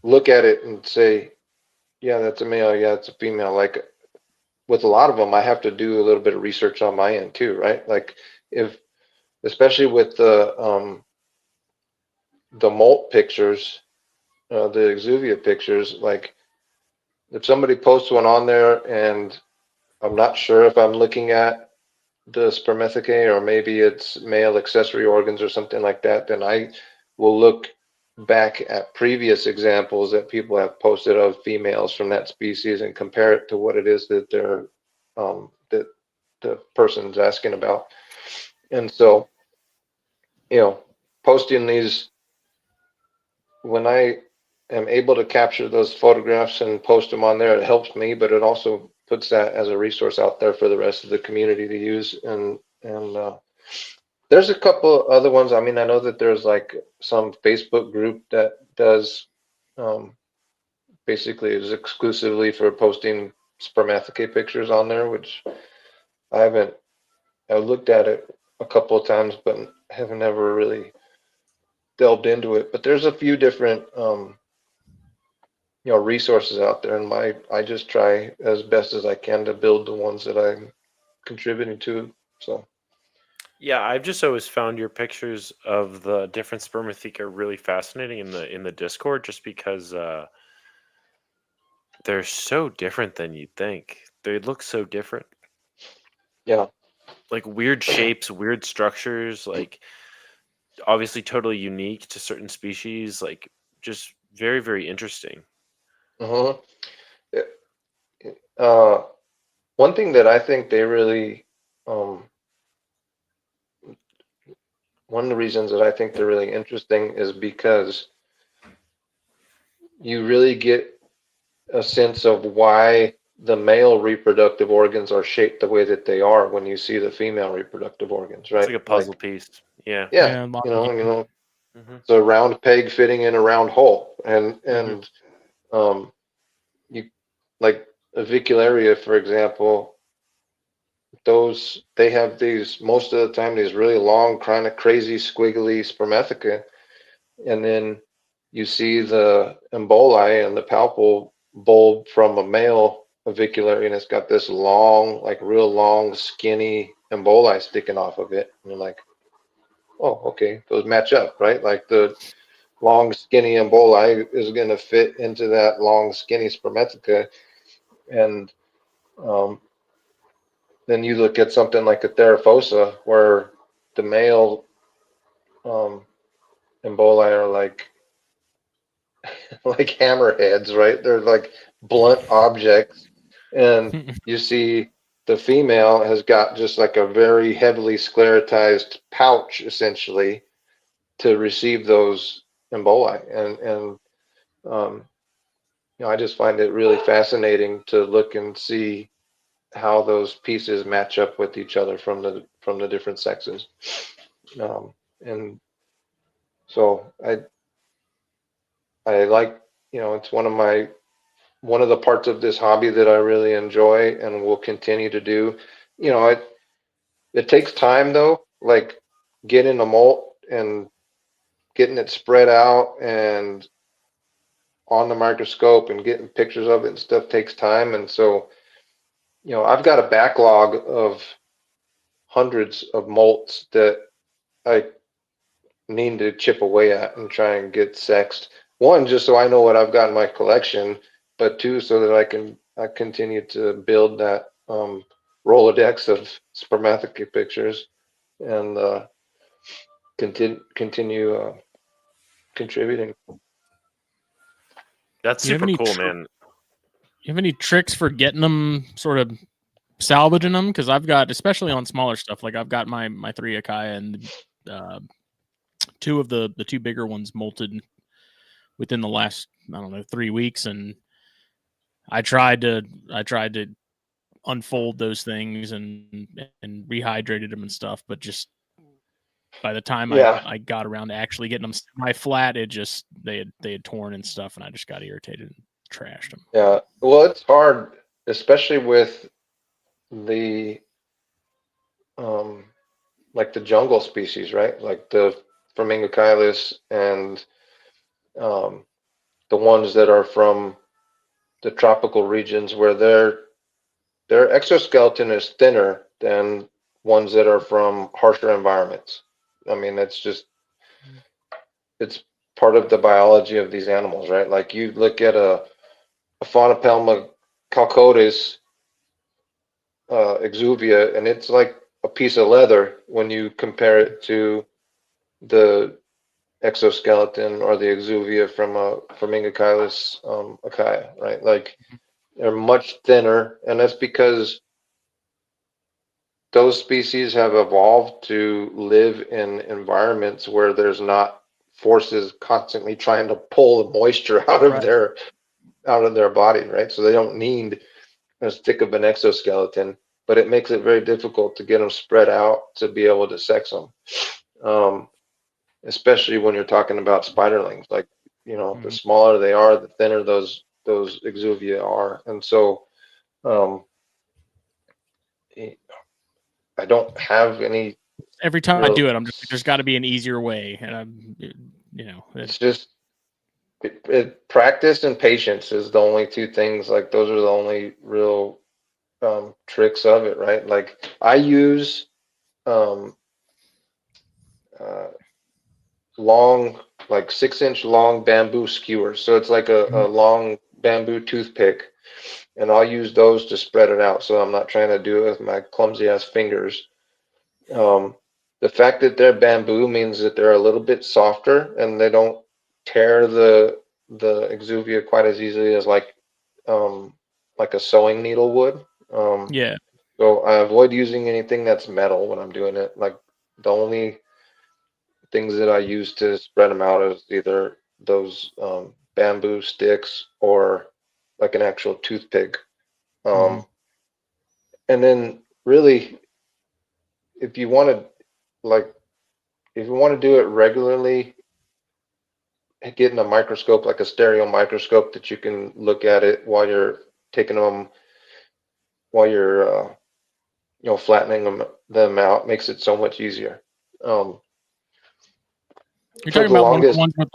look at it and say, yeah, that's a male, yeah, it's a female. Like with a lot of them, I have to do a little bit of research on my end too, right? Like especially with the molt pictures, the exuvia pictures, like if somebody posts one on there and I'm not sure if I'm looking at the spermathecae or maybe it's male accessory organs or something like that, then I will look back at previous examples that people have posted of females from that species and compare it to what it is that they're that the person's asking about. And so, posting these, when I am able to capture those photographs and post them on there, it helps me, but it also puts that as a resource out there for the rest of the community to use. And there's a couple other ones. I mean, I know that there's like some Facebook group that does basically is exclusively for posting spermathecae pictures on there, which I looked at it a couple of times, but haven't ever really delved into it. But there's a few different resources out there, and I just try as best as I can to build the ones that I'm contributing to. So yeah, I've just always found your pictures of the different spermatheca really fascinating in the Discord, just because they're so different than you'd think. They look so different. yeah. Like weird shapes, weird structures, like obviously totally unique to certain species, like just very, very interesting. Uh-huh. One thing that I think they really, one of the reasons that I think they're really interesting is because you really get a sense of why the male reproductive organs are shaped the way that they are when you see the female reproductive organs, It's right? like a puzzle piece. Yeah. Yeah, Yeah, Hmm. it's a round peg fitting in a round hole, and Hmm. um, you like avicularia, for example. Those they have these most of the time these really long, kind of crazy, squiggly spermatheca, and then you see the emboli and the palpal bulb from a male avicularia, and it's got this long, like real long, skinny emboli sticking off of it. And you're like, oh, okay, those match up, right? Like the long, skinny emboli is going to fit into that long, skinny spermatheca. And um, then you look at something like a Theraphosa, where the male um, emboli are like like hammerheads, right? They're like blunt objects, and you see the female has got just like a very heavily sclerotized pouch, essentially, to receive those emboli, and um, I just find it really fascinating to look and see how those pieces match up with each other from the different sexes. And so I like, it's one of the parts of this hobby that I really enjoy and will continue to do. It takes time though, like getting a molt and getting it spread out and on the microscope and getting pictures of it and stuff takes time. And so, I've got a backlog of hundreds of molts that I need to chip away at and try and get sexed. One, just so I know what I've got in my collection, but two, so that I continue to build that Rolodex of spermathecae pictures and continue contributing. That's you have super any cool, man. you have any tricks for getting them sort of salvaging them? Because I've got, especially on smaller stuff, like I've got my three Akai and two of the two bigger ones molted within the last, I don't know, 3 weeks, and I tried to unfold those things and rehydrated them and stuff, but just by the time Yeah, I got around to actually getting them semi flat, it just they had torn and stuff, and I just got irritated and trashed them. yeah. Well, it's hard, especially with the um, like the jungle species, right? Like the Flamingocylus and um, the ones that are from the tropical regions where their exoskeleton is thinner than ones that are from harsher environments. I mean, it's part of the biology of these animals, right? Like you look at a Faunopelma calcodes exuvia, and it's like a piece of leather when you compare it to the exoskeleton or the exuvia from Formingocylus acacia, right? Like they're much thinner, and that's because those species have evolved to live in environments where there's not forces constantly trying to pull the moisture out of their body, right? So they don't need as thick of an exoskeleton, but it makes it very difficult to get them spread out to be able to sex them. Especially when you're talking about spiderlings, like, the smaller they are, the thinner those exuvia are. And so I don't have any. Every time I do it, I'm just like, there's got to be an easier way, and it's just practice and patience is the only two things. Like those are the only real tricks of it, right? Like I use long, like 6-inch long bamboo skewers. So it's like a long bamboo toothpick, and I'll use those to spread it out. So I'm not trying to do it with my clumsy ass fingers. The fact that they're bamboo means that they're a little bit softer and they don't tear the exuvia quite as easily as like a sewing needle would. yeah. So I avoid using anything that's metal when I'm doing it. Like the only things that I use to spread them out is either those bamboo sticks or like an actual toothpick. And then really, if you want to do it regularly, getting a microscope, like a stereo microscope that you can look at it while you're taking them, while you're flattening them out, makes it so much easier. You're talking about one of the ones with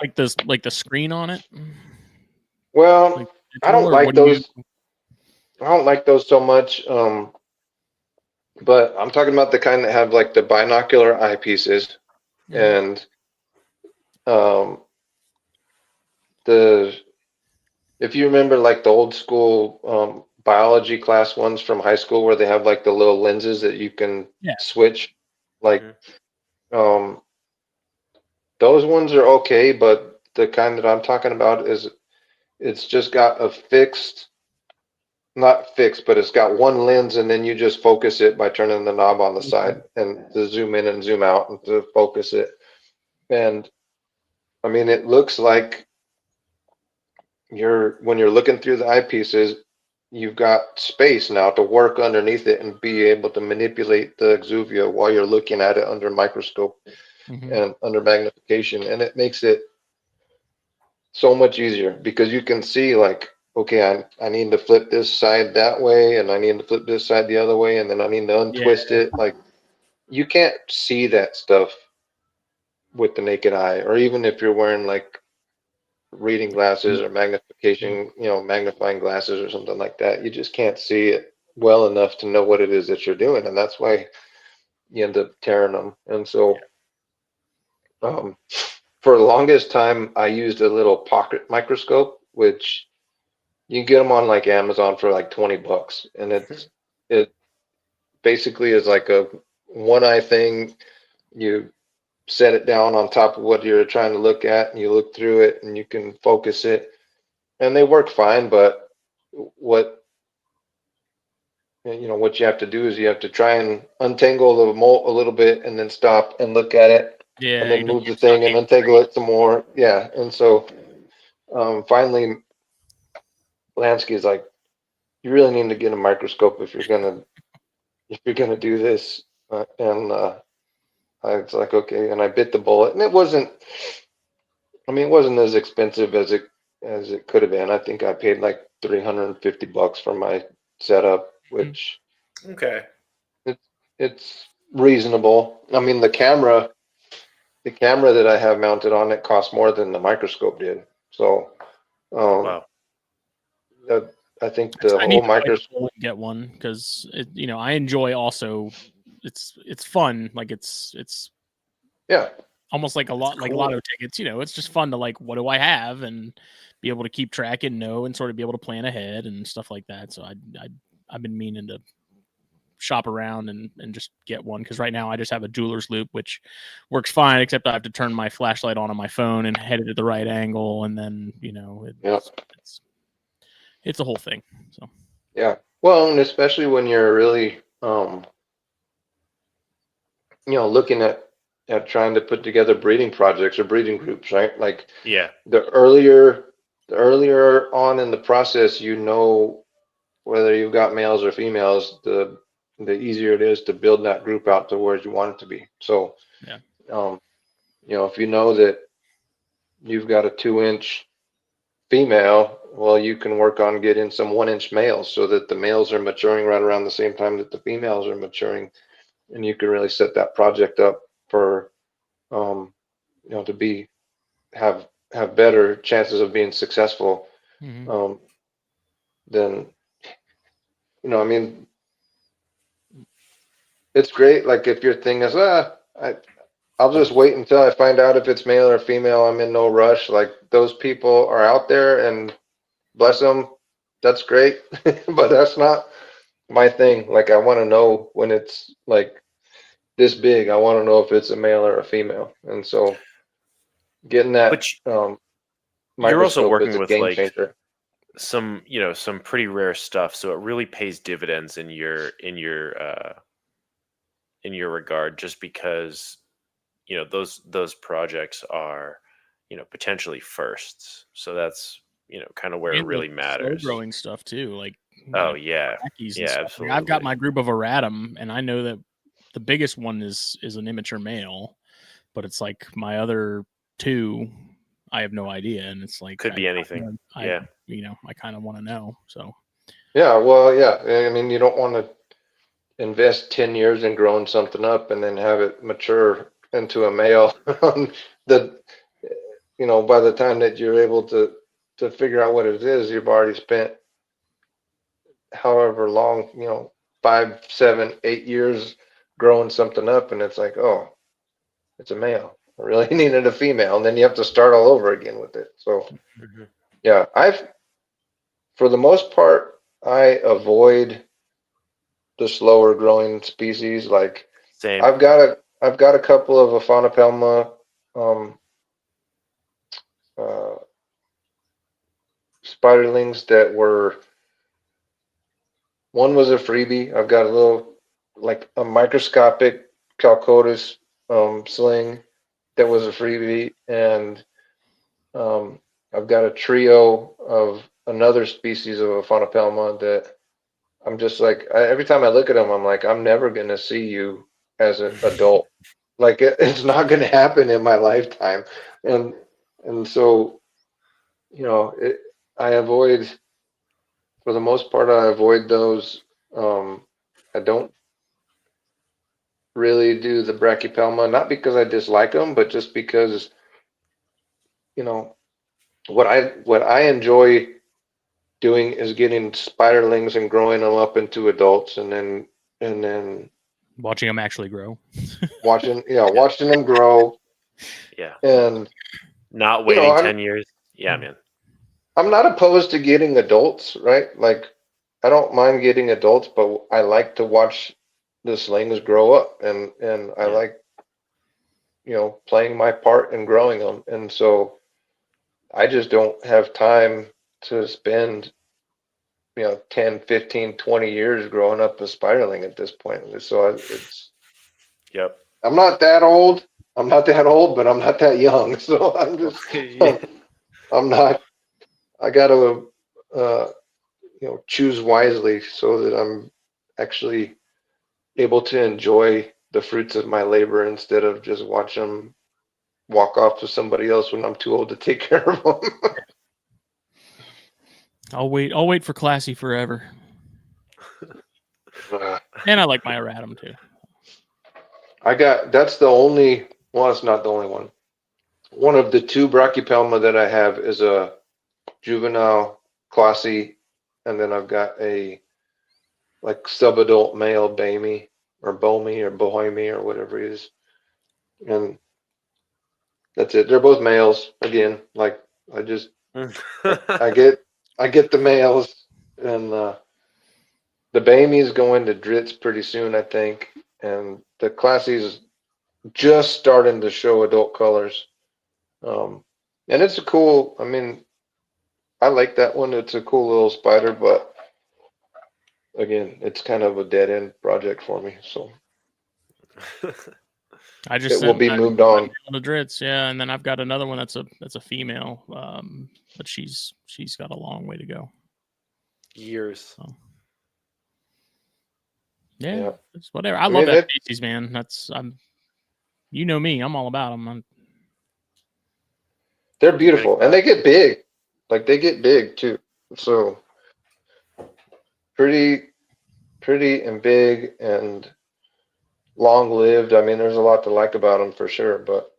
like the screen on it? Well, like I don't like those. I don't like those so much. But I'm talking about the kind that have like the binocular eyepieces, and if you remember like the old school biology class ones from high school where they have like the little lenses that you can switch, like those ones are okay, but the kind that I'm talking about is it's just got a not fixed, but it's got one lens, and then you just focus it by turning the knob on the side and to zoom in and zoom out and to focus it. And I mean, it looks like when you're looking through the eyepieces, you've got space now to work underneath it and be able to manipulate the exuvia while you're looking at it under microscope and under magnification. And it makes it so much easier because you can see like, okay, I need to flip this side that way, and I need to flip this side the other way, and then I need to untwist it. Like you can't see that stuff with the naked eye, or even if you're wearing like reading glasses or magnification, magnifying glasses or something like that. You just can't see it well enough to know what it is that you're doing, and that's why you end up tearing them. And so, for the longest time, I used a little pocket microscope, which you can get them on like Amazon for like $20, and it basically is like a one eye thing. You set it down on top of what you're trying to look at, and you look through it, and you can focus it, and they work fine. But what you have to do is you have to try and untangle the mold a little bit, and then stop and look at it, and then move the thing and untangle it some more. Yeah, and so finally, Lansky is like, you really need to get a microscope if you're gonna do this, and I was like, okay, and I bit the bullet, and it wasn't as expensive as it could have been. I think I paid like $350 for my setup, which it's reasonable. I mean, the camera that I have mounted on it cost more than the microscope did. So, wow. I think the whole microscope. Get one because I enjoy also. It's fun. Like it's almost like a lotto tickets. It's just fun to like, what do I have, and be able to keep track and know and sort of be able to plan ahead and stuff like that. So I've been meaning to shop around and just get one, because right now I just have a jeweler's loop, which works fine, except I have to turn my flashlight on my phone and head it at the right angle, and then it's a whole thing. So yeah, well, and especially when you're really looking at trying to put together breeding projects or breeding groups, right? Like the earlier on in the process, whether you've got males or females, the easier it is to build that group out to where you want it to be. So if you know that you've got a 2-inch female, well, you can work on getting some 1-inch males so that the males are maturing right around the same time that the females are maturing, and you can really set that project up for to have better chances of being successful. Then I mean, it's great. Like if your thing is I'll just wait until I find out if it's male or female. I'm in no rush. Like those people are out there, and bless them. That's great. But that's not my thing. Like I want to know when it's like this big. I want to know if it's a male or a female. And so getting that you're also microscope is working a with game like changer. some pretty rare stuff, so it really pays dividends in your regard, just because those projects are potentially firsts. So that's kind of where it really matters. Slow growing stuff too, like absolutely. I've got my group of Aratum, and I know that the biggest one is an immature male, but it's like my other two, I have no idea, and it's like could be anything. I kind of want to know. So I mean, you don't want to invest 10 years in growing something up and then have it mature into a male. By the time that you're able to figure out what it is, you've already spent however long, 5, 7, 8 years growing something up, and it's like, oh, it's a male. I really needed a female, and then you have to start all over again with it. So for the most part, I avoid the slower growing species. Like same. I've got a couple of Aphanopelma spiderlings that were, one was a freebie. I've got a little, like a microscopic Calcotus sling that was a freebie, and I've got a trio of another species of Aphanopelma that I'm just like, every time I look at them, I'm like, I'm never going to see you as an adult. Like it's not going to happen in my lifetime. And so, I avoid, for the most part, I avoid those. I don't really do the Brachypelma, not because I dislike them, but just because, what I enjoy doing is getting spiderlings and growing them up into adults, and then watching them actually grow. watching them grow. Yeah. And not waiting 10 years. Yeah, man. I'm not opposed to getting adults, right? Like I don't mind getting adults, but I like to watch the slings grow up, and I like playing my part in growing them. And so I just don't have time to spend 10, 15, 20 years growing up a spiderling at this point. So it's I'm not that old, but I'm not that young. So I'm just I'm not, I gotta choose wisely so that I'm actually able to enjoy the fruits of my labor instead of just watch them walk off to somebody else when I'm too old to take care of them. I'll wait for Classy forever. And I like my Aratum too. That's the only, well, it's not the only one. One of the 2 Brachypelma that I have is a juvenile Classy, and then I've got a like subadult male Bamey or Bomi or Bohemi or whatever it is. And that's it. They're both males again. Like I just I get the males, and the the Bamey's going to Dritz pretty soon, I think, and the Classy's just starting to show adult colors. And it's a cool. I mean, I like that one. It's a cool little spider, but again, it's kind of a dead end project for me. So I just it will be moved on. The Dritz, yeah, and then I've got another one that's a female, but she's got a long way to go. Years. So. Yeah, it's whatever. I love that species, man. You know me. I'm all about them. They're beautiful, and they get big. Like they get big too. So pretty and big and long lived. I mean, there's a lot to like about them for sure, but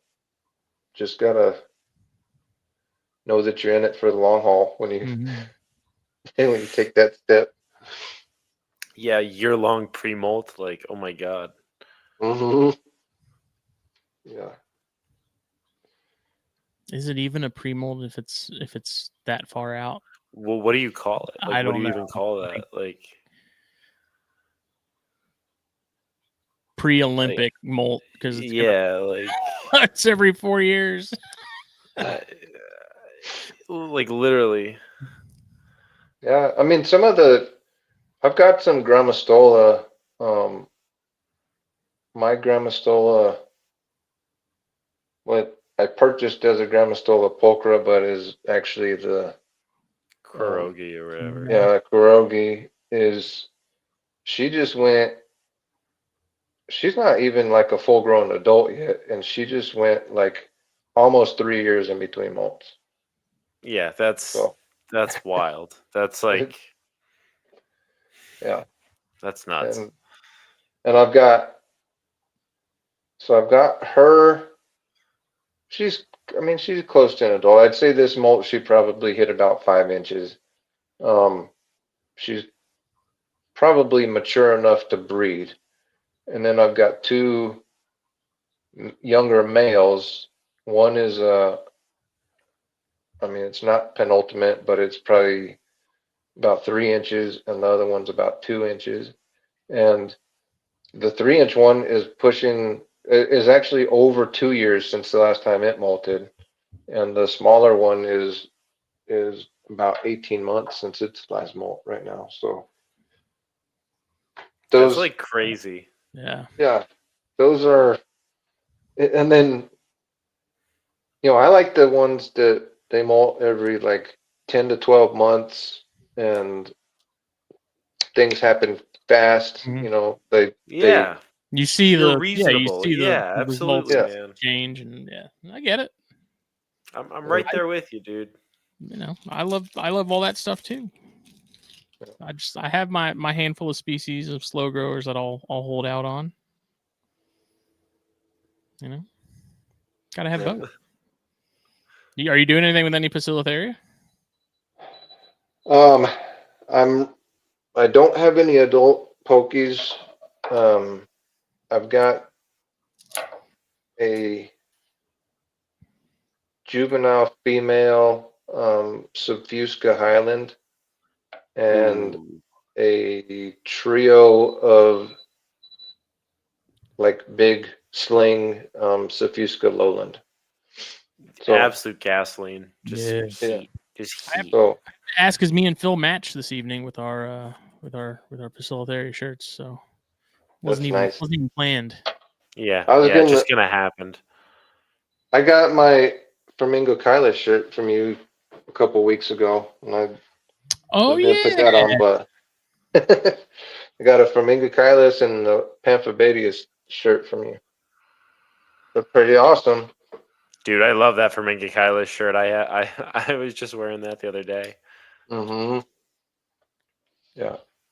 just gotta know that you're in it for the long haul when you when you take that step. Yeah, year-long pre-molt, like, oh my god. Yeah. Is it even a pre-molt if it's that far out? Well, what do you call it? Like, I don't what do you know. even call that? Like pre-Olympic molt, because it's every 4 years. Like literally. Yeah, I mean, I've got some Grammostola. My Grammostola, what I purchased as a Grammostola pulchra, but is actually the Kurogi or whatever. Yeah, Kurogi she's not even like a full grown adult yet, and she just went like almost 3 years in between molts. Yeah, that's wild. That's like yeah, that's nuts. And I've got her. She's close to an adult. I'd say this molt she probably hit about 5 inches. She's probably mature enough to breed. And then I've got 2 younger males. One is it's not penultimate, but it's probably about 3 inches, and the other one's about 2 inches. And the 3-inch one is actually over 2 years since the last time it molted, and the smaller one is about 18 months since its last molt right now. So that's like crazy. Yeah, those are, and then I like the ones that they molt every like 10 to 12 months, and things happen fast. You see reasonable. Absolutely, man. Change, and I get it. I'm right there with you, dude. I love all that stuff too. I have my handful of species of slow growers that I'll hold out on. Gotta have both. Are you doing anything with any Poecilotheria? I don't have any adult pokies. I've got a juvenile female Subfusca Highland and a trio of like big sling Subfusca Lowland. So, absolute gasoline. Just heat. So ask as me and Phil matched this evening with our Poecilotheria shirts. So wasn't even planned. Yeah, it's just gonna happen. I got my Flamingo Kyla shirt from you a couple weeks ago, and I put that on, but I got a Flamingo Kyla and the Pamphibadius shirt from you. They're pretty awesome. Dude, I love that Flamingo Kyla shirt. I was just wearing that the other day. Yeah.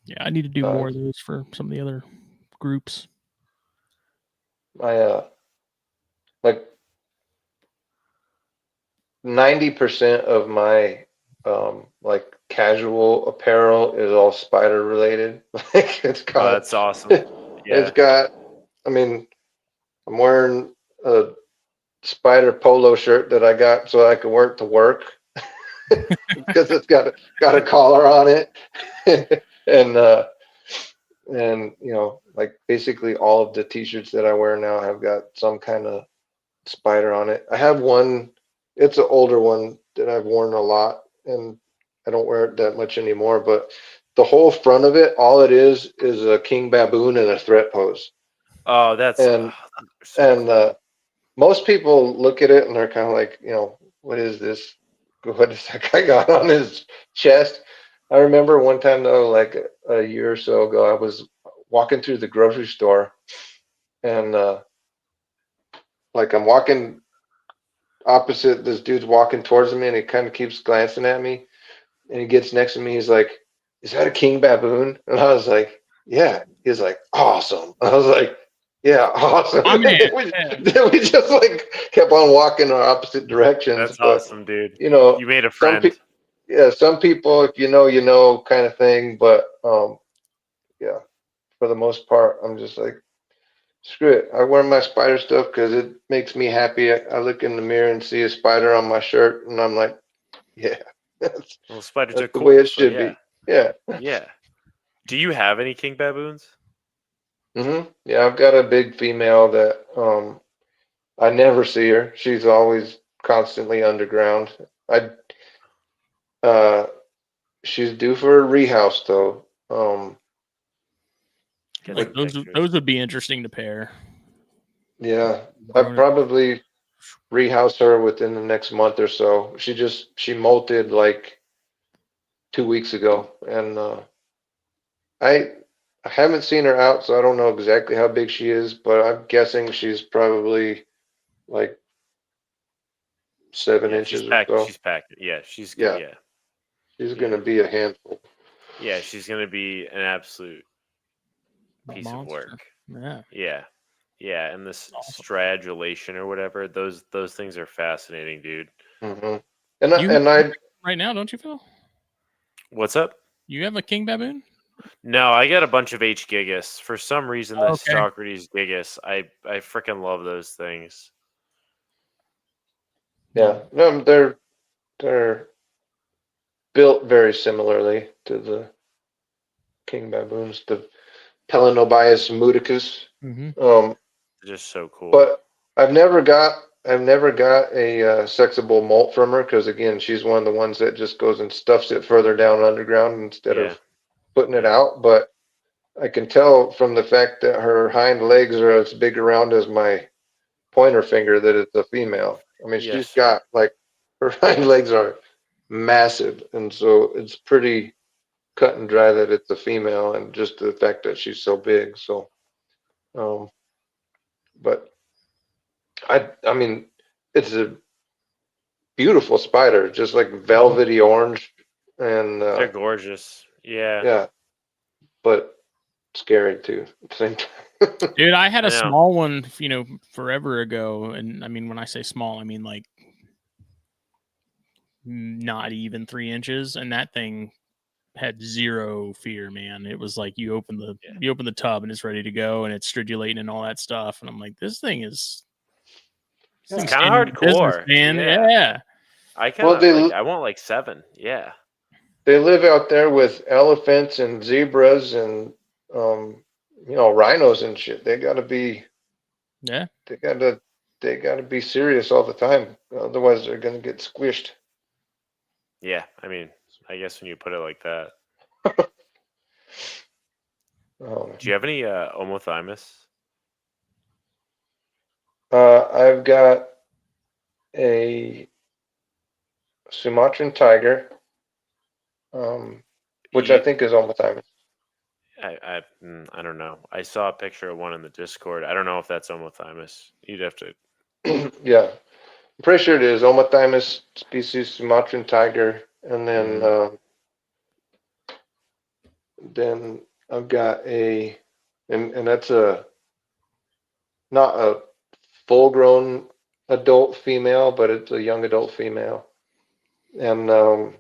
Yeah, I need to do more of those for some of the other groups. My like 90% of my like casual apparel is all spider related. Like that's awesome. Yeah. I'm wearing a spider polo shirt that I got so I can wear it to work because it's got a collar on it. And And like basically all of the t-shirts that I wear now have got some kind of spider on it. I have one, it's an older one that I've worn a lot, and I don't wear it that much anymore, but the whole front of it, all it is a king baboon in a threat pose. Oh, that's And so cool. most people look at it and they're kind of like, what is this? What does that guy got on his chest? I remember one time though, like a year or so ago, I was walking through the grocery store, and like I'm walking opposite, this dude's walking towards me, and he kind of keeps glancing at me, and he gets next to me. He's like, "Is that a king baboon?" And I was like, "Yeah." He's like, "Awesome." I was like, "Yeah, awesome." My man. Then we just like kept on walking in opposite directions. That's But awesome, dude. you know, You made a some friend. people, yeah, some people, if you know, kind of thing. But yeah, for the most part, I'm just like, screw it. I wear my spider stuff because it makes me happy. I look in the mirror and see a spider on my shirt, and I'm like, yeah, that's Well, spiders are that's the way cool, it so should yeah. be. Yeah. Yeah. Do you have any king baboons? Yeah, I've got a big female that I never see her. She's always constantly underground. I uh she's due for a rehouse though. Get Like some those pictures. those would be interesting to pair. Yeah, I'd Grown- probably rehouse her within the next month or so. She molted like 2 weeks ago, and I I haven't seen her out, so I don't know exactly how big she is, but I'm guessing she's probably like seven Yeah, she's inches or packed. so. She's packed. Yeah, she's good. Yeah, Yeah. she's Yeah. gonna be a handful. Yeah, she's gonna be an absolute a piece of monster. work. Yeah. Yeah. Yeah, and this Awesome. stradulation or whatever, those things are fascinating, dude. hmm And You I right now, don't you, Phil? What's up? You have a king baboon? No, I got a bunch of H gigas. For some reason, the Okay. Socrates gigas, I freaking love those things. yeah, no, they're built very similarly to the king baboons, the Pelenobius muticus. Mm-hmm. They're just so cool. But I've never got a sexable molt from her because again, she's one of the ones that just goes and stuffs it further down underground instead Yeah. of putting it Yeah. out. But I can tell from the fact that her hind legs are as big around as my pointer finger that it's a female. I mean, she's Yes, sir. got like her hind legs are massive, and so it's pretty cut and dry that it's a female, and just the fact that she's so big. So, um, but I mean, it's a beautiful spider, just like velvety orange, and They're gorgeous. Yeah. yeah, but scary too at the same time. Dude, I had I a know. small one, forever ago, and I mean, when I say small, I mean like not even 3 inches, and that thing had zero fear, man. It was like you open the tub and it's ready to go, and it's stridulating and all that stuff, and I'm like, this thing's It's kind standing of in business, hardcore. man. Yeah. Yeah. I kind Well, of like. I want like 7. Yeah. they live out there with elephants and zebras and rhinos and shit. Yeah. They gotta be serious all the time, otherwise they're gonna get squished. Yeah. I mean, I guess when you put it like that. Um, Do you have any Omothymus? I've got a Sumatran tiger, which I You, think is Omathymus. I don't know. I saw a picture of one in the Discord. I don't know if that's Omothymus. You'd have to. Yeah, I'm pretty sure it is Omathymus species Sumatran tiger, and then I've got and that's not a full grown adult female, but it's a young adult female. And I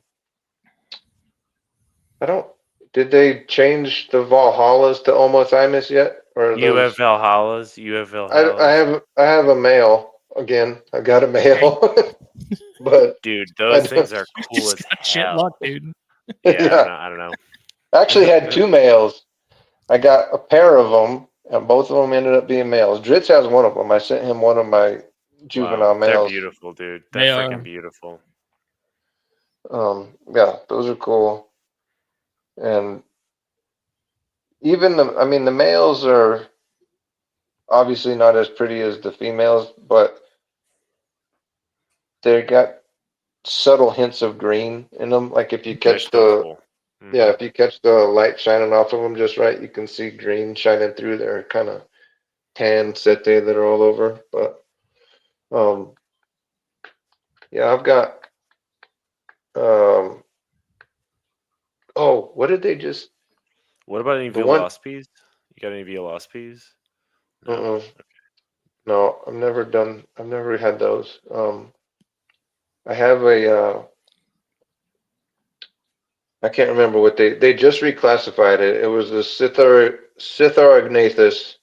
don't. Did they change the Valhallas to Omothymus yet, or are You have those? Valhallas. You have I Valhallas. have a male again. I got a male, but Dude, I those things don't, are You cool just as got shit hell. luck, dude. Yeah, yeah. I don't know. I actually had 2 males. I got a pair of them, and both of them ended up being males. Dritz has one of them. I sent him one of my juvenile Wow, they're males. beautiful, dude. They They're are. freaking beautiful. Yeah, those are cool. And even the males are obviously not as pretty as the females, but they got subtle hints of green in them. Like if you They're catch still cool. yeah, if you catch the light shining off of them just right, you can see green shining through their kind of tan sete that are all over. But yeah, I've got oh, what did they just What about any the one? Velospies? You got any Velospies? No. Uh-uh. No, I've never had those. I have I can't remember what they just reclassified it. It was the Scytharognathus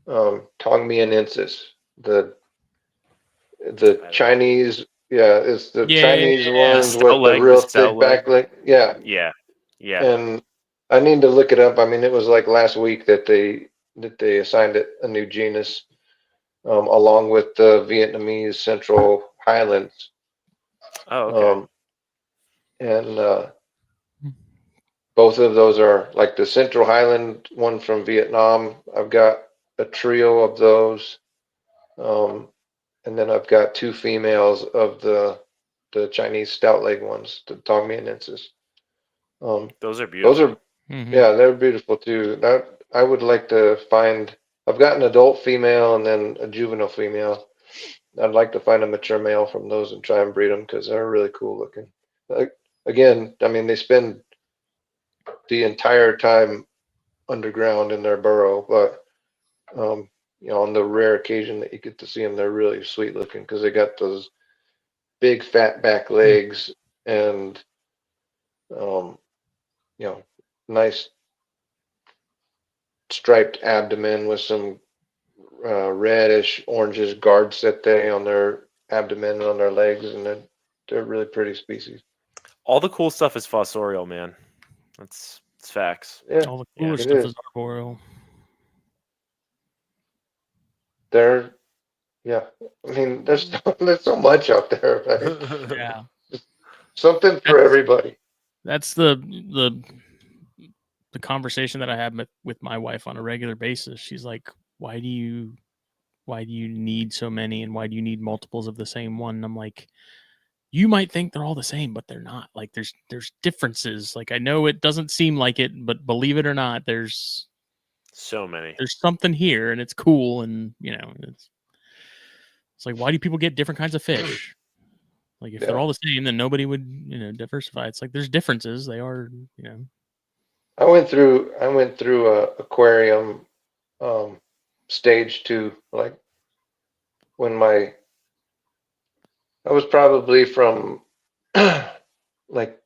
Tongmianensis. The Chinese, yeah, it's the Chinese ones with the real thick back leg. Yeah. Yeah. Yeah. And I need to look it up. I mean, it was like last week that they assigned it a new genus, along with the Vietnamese Central Highlands. Oh, okay. And both of those are like the Central Highland one from Vietnam. I've got a trio of those. And then I've got two females of the Chinese stout leg ones, the Tongmianensis. Those are beautiful. Those are yeah, they're beautiful too. That I would like to find. I've got an adult female and then a juvenile female. I'd like to find a mature male from those and try and breed them because they're really cool looking. Again, I mean, they spend the entire time underground in their burrow, but on the rare occasion that you get to see them, they're really sweet looking because they got those big fat back legs and nice striped abdomen with some reddish orangish guard sete on their abdomen and on their legs, and they're really pretty species. All the cool stuff is fossorial, man. It's facts. Yeah, all the cooler stuff is arboreal. They're yeah. I mean, there's so much out there, right? Yeah, something for everybody. That's the conversation that I have with my wife on a regular basis. She's like, why do you need so many, and why do you need multiples of the same one? And I'm like, you might think they're all the same, but they're not. Like there's differences. Like I know it doesn't seem like it, but believe it or not, there's so many. There's something here, and it's cool, and it's like, why do people get different kinds of fish? Like if they're all the same, then nobody would diversify. It's like there's differences. They are. I went through a aquarium stage too, like when I was probably from like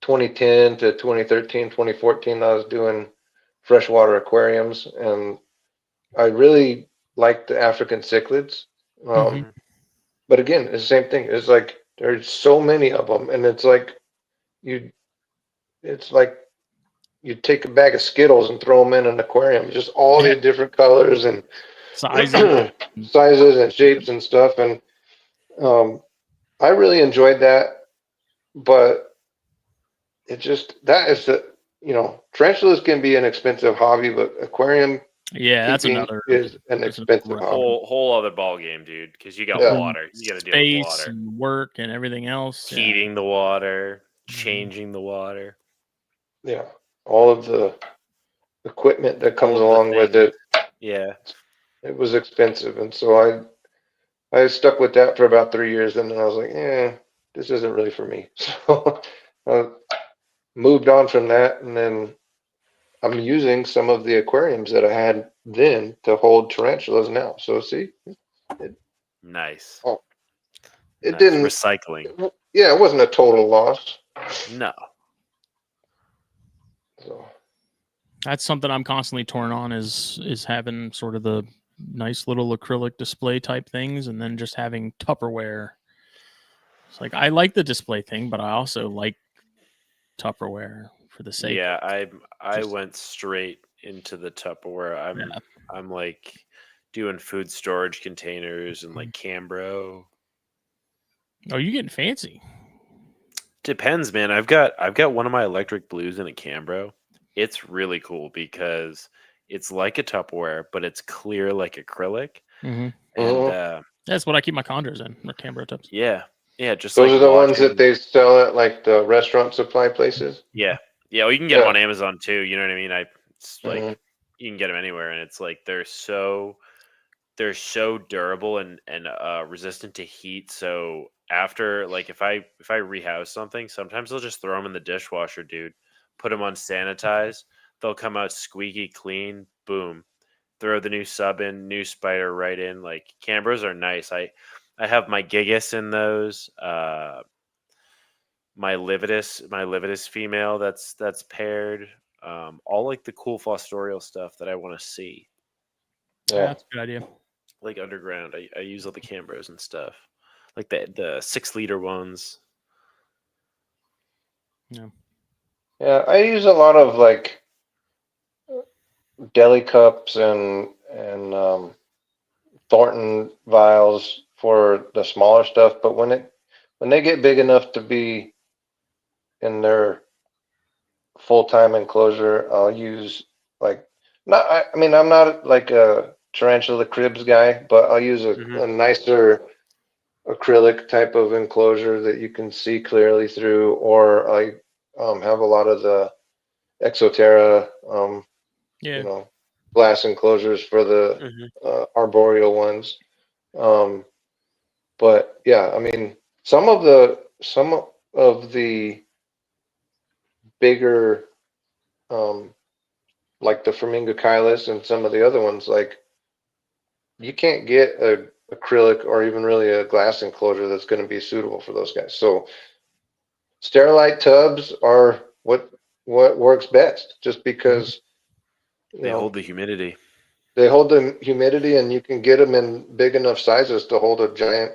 2010 to 2013, 2014, I was doing freshwater aquariums, and I really liked the African cichlids. But again, it's the same thing. It's like there's so many of them, and it's like you take a bag of Skittles and throw them in an aquarium, just all these different colors and sizes and shapes and stuff. And I really enjoyed that, but that is tarantulas can be an expensive hobby, but aquarium that's another is an expensive hobby. Whole other ball game, dude. Because you got water, you got to deal with water, and work, and everything else. Heating the water, changing the water. Yeah, all of the equipment that comes along with it. Yeah, it was expensive, and so I stuck with that for about 3 years, and then I was like, this isn't really for me. So I moved on from that, and then I'm using some of the aquariums that I had then to hold tarantulas now. So see, nice. Oh, it didn't recycling. Yeah, it wasn't a total loss. No. So that's something I'm constantly torn on is having sort of the nice little acrylic display type things, and then just having Tupperware. It's like I like the display thing, but I also like Tupperware for the sake. Yeah, I just- went straight into the Tupperware. Yeah. I'm like doing food storage containers and like Cambro. Oh, you getting fancy? Depends, man. I've got one of my electric blues in a Cambro. It's really cool because it's like a Tupperware, but it's clear like acrylic. Mm-hmm. And That's what I keep my conjures in, or Canberra tubs. yeah, just Those like are the ones that watching. they sell at like the restaurant supply places. Yeah, well, you can get them Yeah. on Amazon too. You know what I mean? It's like Mhm. you can get them anywhere, and it's like they're so durable and resistant to heat. So after, like, if I rehouse something, sometimes I'll just throw them in the dishwasher, dude. Put them on sanitize. They'll come out squeaky clean. Boom. Throw the new sub in, new spider right in. Like, Canberras are nice. I have my Gigas in those. My Livitus female that's paired. All like the cool fostorial stuff that I want to see. Yeah. That's a good idea. Like underground, I use all the Cambros and stuff, like the 6 liter ones. Yeah. Yeah, I use a lot of like deli cups and Thornton vials for the smaller stuff, but when they get big enough to be in their full-time enclosure, I'll use like I mean, I'm not like a tarantula cribs guy, but I'll use a nicer acrylic type of enclosure that you can see clearly through, or I have a lot of the Exoterra Yeah. you know, glass enclosures for the arboreal ones. But yeah, I mean, some of the bigger, like the Flamingo Chilus and some of the other ones, like you can't get a acrylic or even really a glass enclosure that's going to be suitable for those guys. So Sterilite tubs are what works best, just because They hold the humidity. they hold the humidity, and you can get them in big enough sizes to hold a giant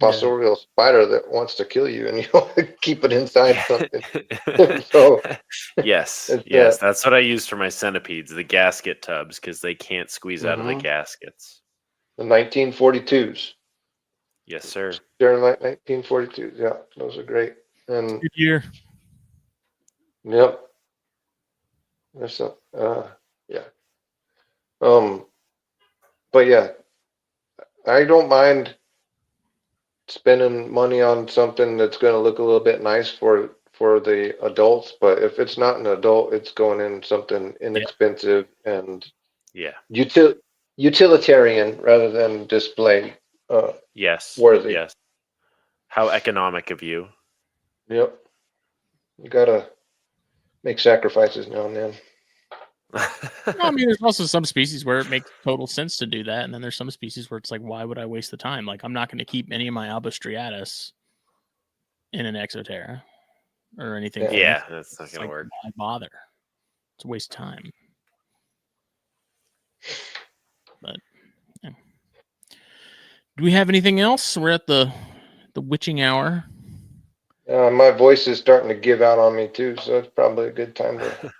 fossorial spider that wants to kill you, and you keep it inside something. So yes, it's that's what I use for my centipedes, the gasket tubs, because they can't squeeze out of the gaskets. the 1942s. Yes, sir. Sterilite 1942s. Yeah, those are great. And Good year. yep. There's some, yeah. But yeah, I don't mind spending money on something that's going to look a little bit nice for the adults, but if it's not an adult, it's going in something inexpensive and utilitarian rather than display worthy. Yes. How economic of you. Yep. You gotta make sacrifices now and then. I mean, there's also some species where it makes total sense to do that, and then there's some species where it's like, why would I waste the time? Like, I'm not going to keep any of my Albostriatus in an Exoterra or anything. Yeah, that's not going to work. Why bother? It's a waste of time. But yeah. Do we have anything else? We're at the witching hour. My voice is starting to give out on me too, so it's probably a good time to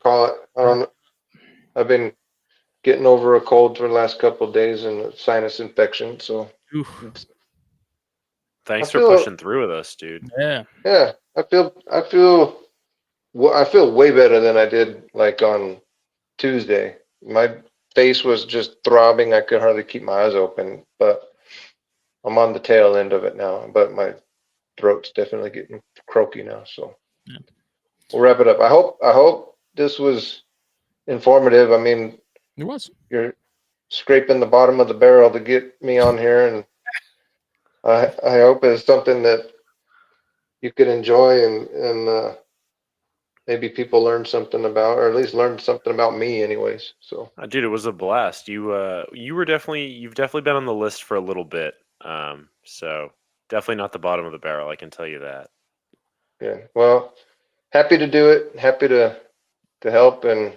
call it. I've been getting over a cold for the last couple of days and a sinus infection, so. Thanks for pushing through with us, dude. Yeah. Yeah, I feel way better than I did like on Tuesday. My face was just throbbing. I could hardly keep my eyes open, but I'm on the tail end of it now. But my throat's definitely getting croaky now, so we'll wrap it up. I hope this was informative. I mean, it was. You're scraping the bottom of the barrel to get me on here, and I hope it's something that you could enjoy and maybe people learn something about, or at least learn something about me, anyways. So, dude, it was a blast. You've definitely been on the list for a little bit. So definitely not the bottom of the barrel. I can tell you that. Yeah. Well, happy to do it. Happy to help, and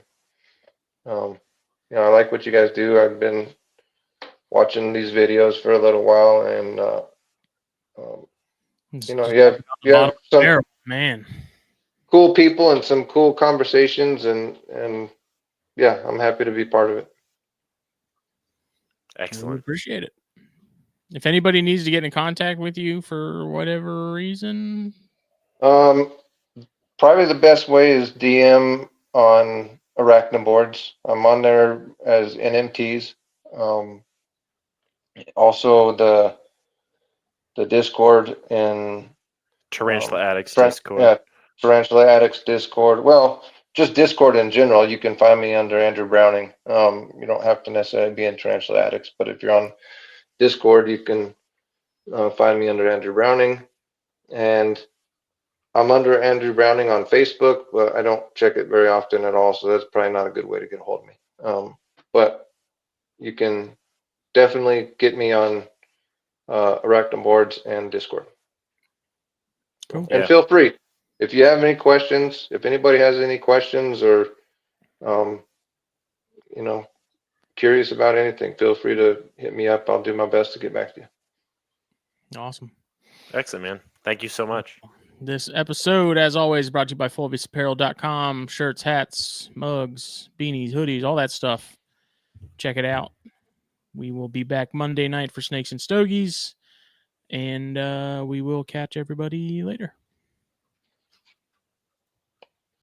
I like what you guys do. I've been watching these videos for a little while, and you have some barrel, man. cool people and some cool conversations, and yeah, I'm happy to be part of it. We Excellent. appreciate it. If anybody needs to get in contact with you for whatever reason, Probably the best way is DM on ArachNerds. I'm on there as NMTs. Also the Discord and Tarantula Addicts Fran- Discord. yeah, Tarantula Addicts Discord. Well, just Discord in general. You can find me under Andrew Browning. You don't have to necessarily be in Tarantula Addicts, but if you're on Discord, you can find me under Andrew Browning. And I'm under Andrew Browning on Facebook, but I don't check it very often at all, so that's probably not a good way to get a hold of me. But you can definitely get me on ArachNerds and Discord. Cool. And Yeah. feel free, if you have any questions, if anybody has any questions or curious about anything, feel free to hit me up. I'll do my best to get back to you. awesome. Excellent, man. Thank you so much. This episode, as always, brought to you by FulvisApparel.com. Shirts, hats, mugs, beanies, hoodies, all that stuff. Check it out. We will be back Monday night for Snakes and Stogies, and we will catch everybody later.